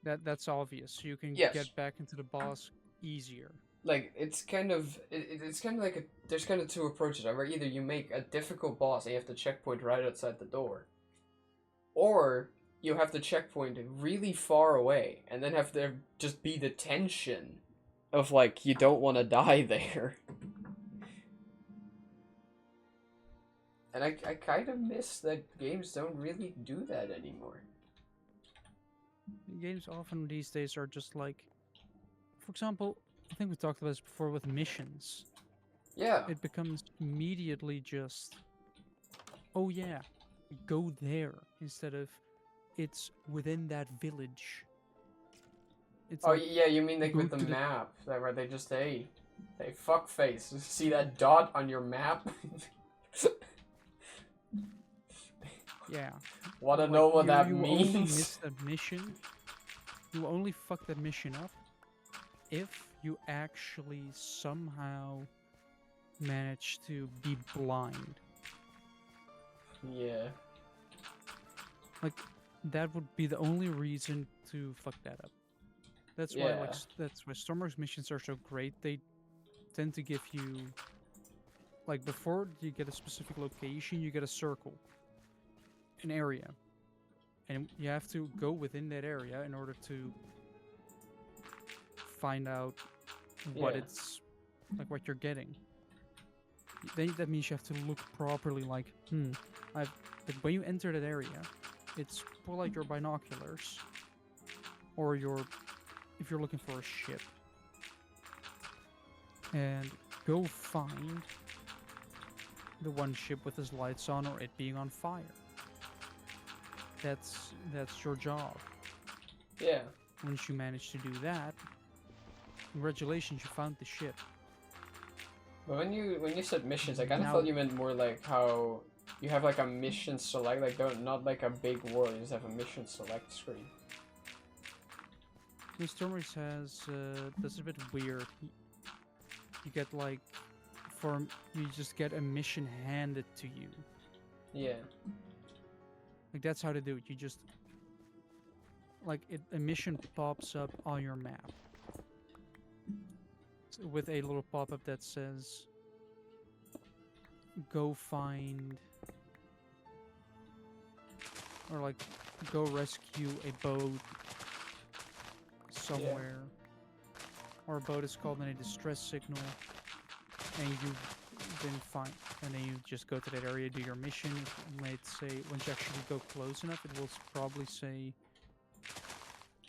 that's obvious. You can yes, get back into the boss easier. like it's kind of like there's kind of two approaches, right? Where either you make a difficult boss and you have the checkpoint right outside the door, or you have the checkpoint really far away and then have there just be the tension of like you don't want to die there. And I kind of miss that games don't really do that anymore. Games often these days are just like, for example, I think we talked about this before with missions. Yeah. It becomes immediately just, oh yeah, go there, instead of it's within that village. It's Oh like, yeah, you mean like go with the to the map, that where they just they fuckface. See that dot on your map? yeah. Wanna Like, know what that you only miss means? that mission. You only fuck that mission up if you actually somehow manage to be blind. Yeah. Like, that would be the only reason to fuck that up. That's why, like, Yeah. that's why Stormworks missions are so great. They tend to give you, like, before you get a specific location, you get a circle, an area, and you have to go within that area in order to find out what Yeah. it's like, what you're getting. Then that means you have to look properly. Like, like when you enter that area, it's pull out your binoculars, or if you're looking for a ship, and go find the one ship with its lights on or it being on fire. That's your job. Yeah. Once you manage to do that, congratulations, you found the ship. But when you said missions, I kind of Now- thought you meant more like how you have like a mission select, like not like a big world. You just have a mission select screen. The Stormworks has that's a bit weird. You get like, you just get a mission handed to you. Yeah. Like, that's how they do it. You just, like, a mission pops up on your map with a little pop-up that says, go find, or like, go rescue a boat somewhere. Or a boat is called in a distress signal, and you then find, and then you just go to that area, do your mission. It might say, once you actually go close enough, it will probably say,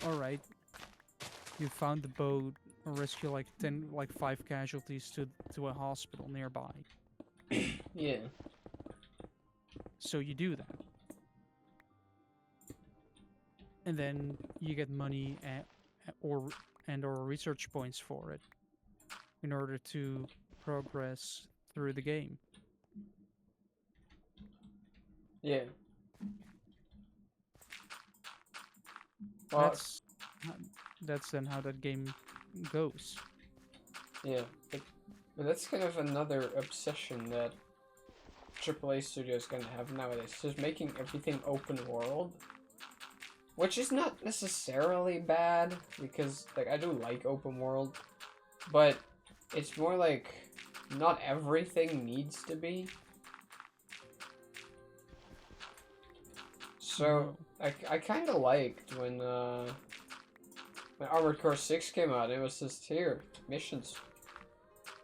alright, you found the boat, or rescue like 5 casualties to a hospital nearby. Yeah. So you do that. And then you get money or research points for it in order to progress through the game. Yeah. Well, That's then how that game goes. yeah, but that's kind of another obsession that AAA studios kind of have nowadays. Just making everything open world, which is not necessarily bad, because, like, I do like open world, but it's more like, not everything needs to be. So, I kind of liked when Armored Core 6 came out, it was just, here, missions.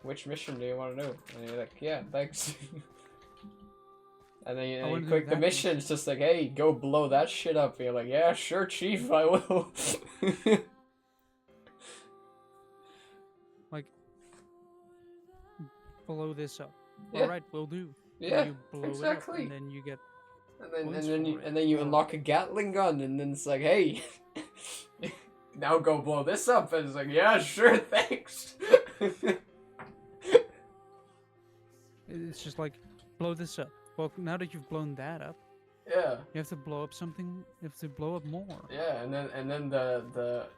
Which mission do you want to do? And you're like, yeah, thanks. And then you click the mission, it's just like, hey, go blow that shit up. And you're like, yeah, sure, chief, I will. Like, blow this up. Yeah. Alright, will do. Yeah, you blow exactly. it up, and then you get And then you unlock a Gatling gun, and then it's like, hey, now go blow this up. And it's like, yeah, sure, thanks. It's just like, blow this up. Well, now that you've blown that up, Yeah. you have to blow up something. You have to blow up more. Yeah, and then the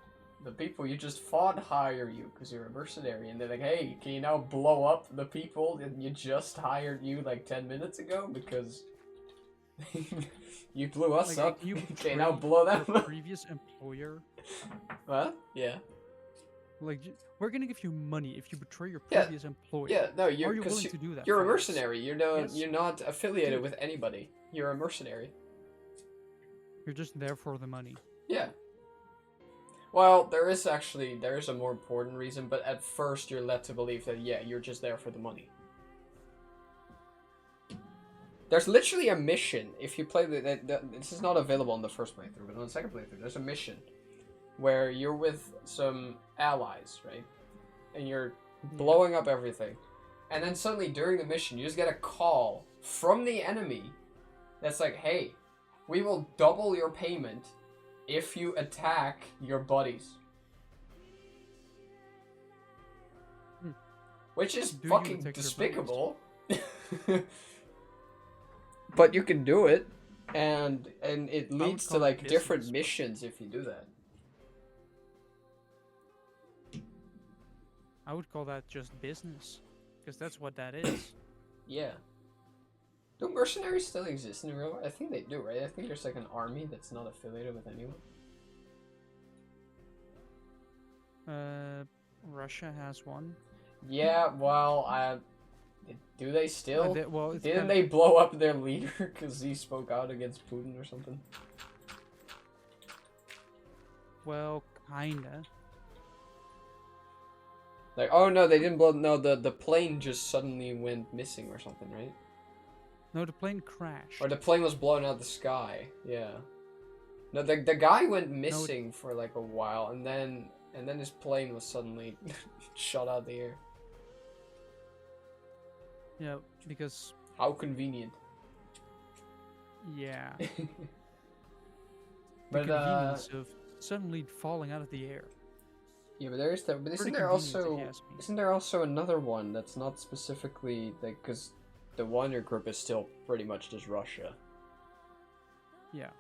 people you just fought hire you because you're a mercenary, and they're like, hey, can you now blow up the people that you just hired you like 10 minutes ago because you blew us Like, up? you Okay, now blow them your up. previous employer. What? Yeah. Like, we're gonna give you money if you betray your Yeah. previous employer. Yeah, no, Are you willing because to do that? you're a for us? mercenary. You're Yes. you're not affiliated Dude. with anybody. You're a mercenary. You're just there for the money. Yeah. Well, there is a more important reason, but at first you're led to believe that, yeah, you're just there for the money. There's literally a mission. If you play this is not available on the first playthrough, but on the second playthrough, there's a mission where you're with some allies, right? And you're blowing up everything. And then suddenly during the mission, you just get a call from the enemy that's like, hey, we will double your payment if you attack your buddies. Which is Do you fucking attack your despicable. But you can do it, and it leads to call it like different business. missions if you do that. I would call that just business, because that's what that is. Yeah. Do mercenaries still exist in real life? I think they do, right? I think there's like an army that's not affiliated with anyone. Russia has one. Yeah, well, do they still? Well, it's Didn't they blow up their leader because he spoke out against Putin or something? Well, kinda. Like, oh no, they didn't blow. No, the plane just suddenly went missing or something, right? No, the plane crashed. Or the plane was blown out of the sky. Yeah. No, the guy went missing for like a while, and then his plane was suddenly shot out of the air. Yeah, because How convenient. yeah, the But convenience of suddenly falling out of the air. yeah, but there is that. But Pretty isn't there also another one that's not specifically like because the Wonder Group is still pretty much just Russia. Yeah.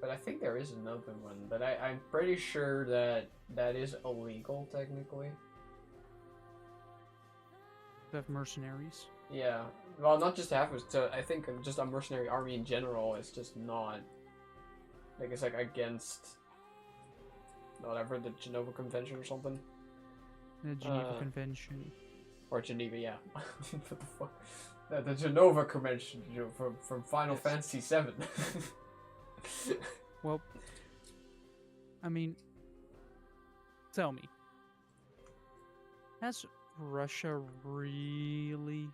But I think there is another one, but I'm pretty sure that is illegal technically. They have mercenaries. Yeah, well, not just half. I think just a mercenary army in general is just not. Like it's like against. Whatever, the Geneva Convention or something. The Geneva Convention. Or Geneva, yeah. What the fuck? The Genova Convention from Final Fantasy VII. Well, I mean, tell me, has Russia really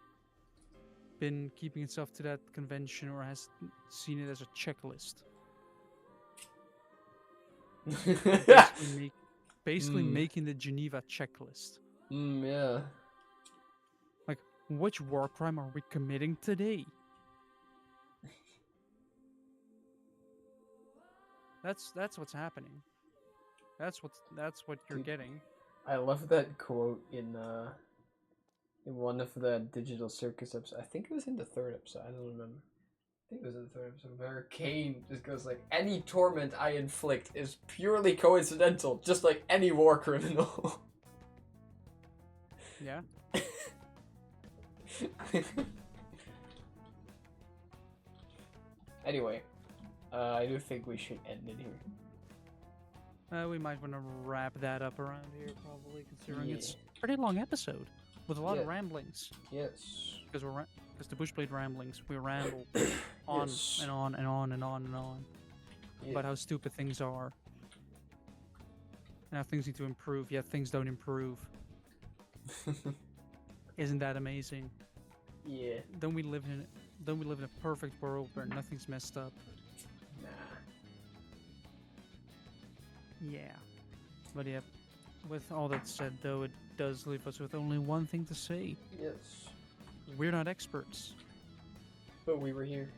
been keeping itself to that convention, or has seen it as a checklist? Basically making the Geneva checklist. Yeah. Like, which war crime are we committing today? That's what's happening. That's what you're getting. I love that quote in one of the Digital Circus episodes. I think it was in the third episode. I don't remember. I think it was in the third episode where Kane just goes like, "Any torment I inflict is purely coincidental, just like any war criminal." Yeah. Anyway, I do think we should end it here. We might want to wrap that up around here, probably, considering Yeah. it's a pretty long episode with a lot of Yeah. ramblings. Yes. Because the Bushblade Ramblings, we ramble on Yes. and on and on and on and on Yeah. about how stupid things are and how things need to improve, yet things don't improve. Isn't that amazing? Yeah. Don't we live in a perfect world where nothing's messed up? Nah. Yeah. But yeah, with all that said, though, it does leave us with only one thing to say. Yes. We're not experts. But we were here.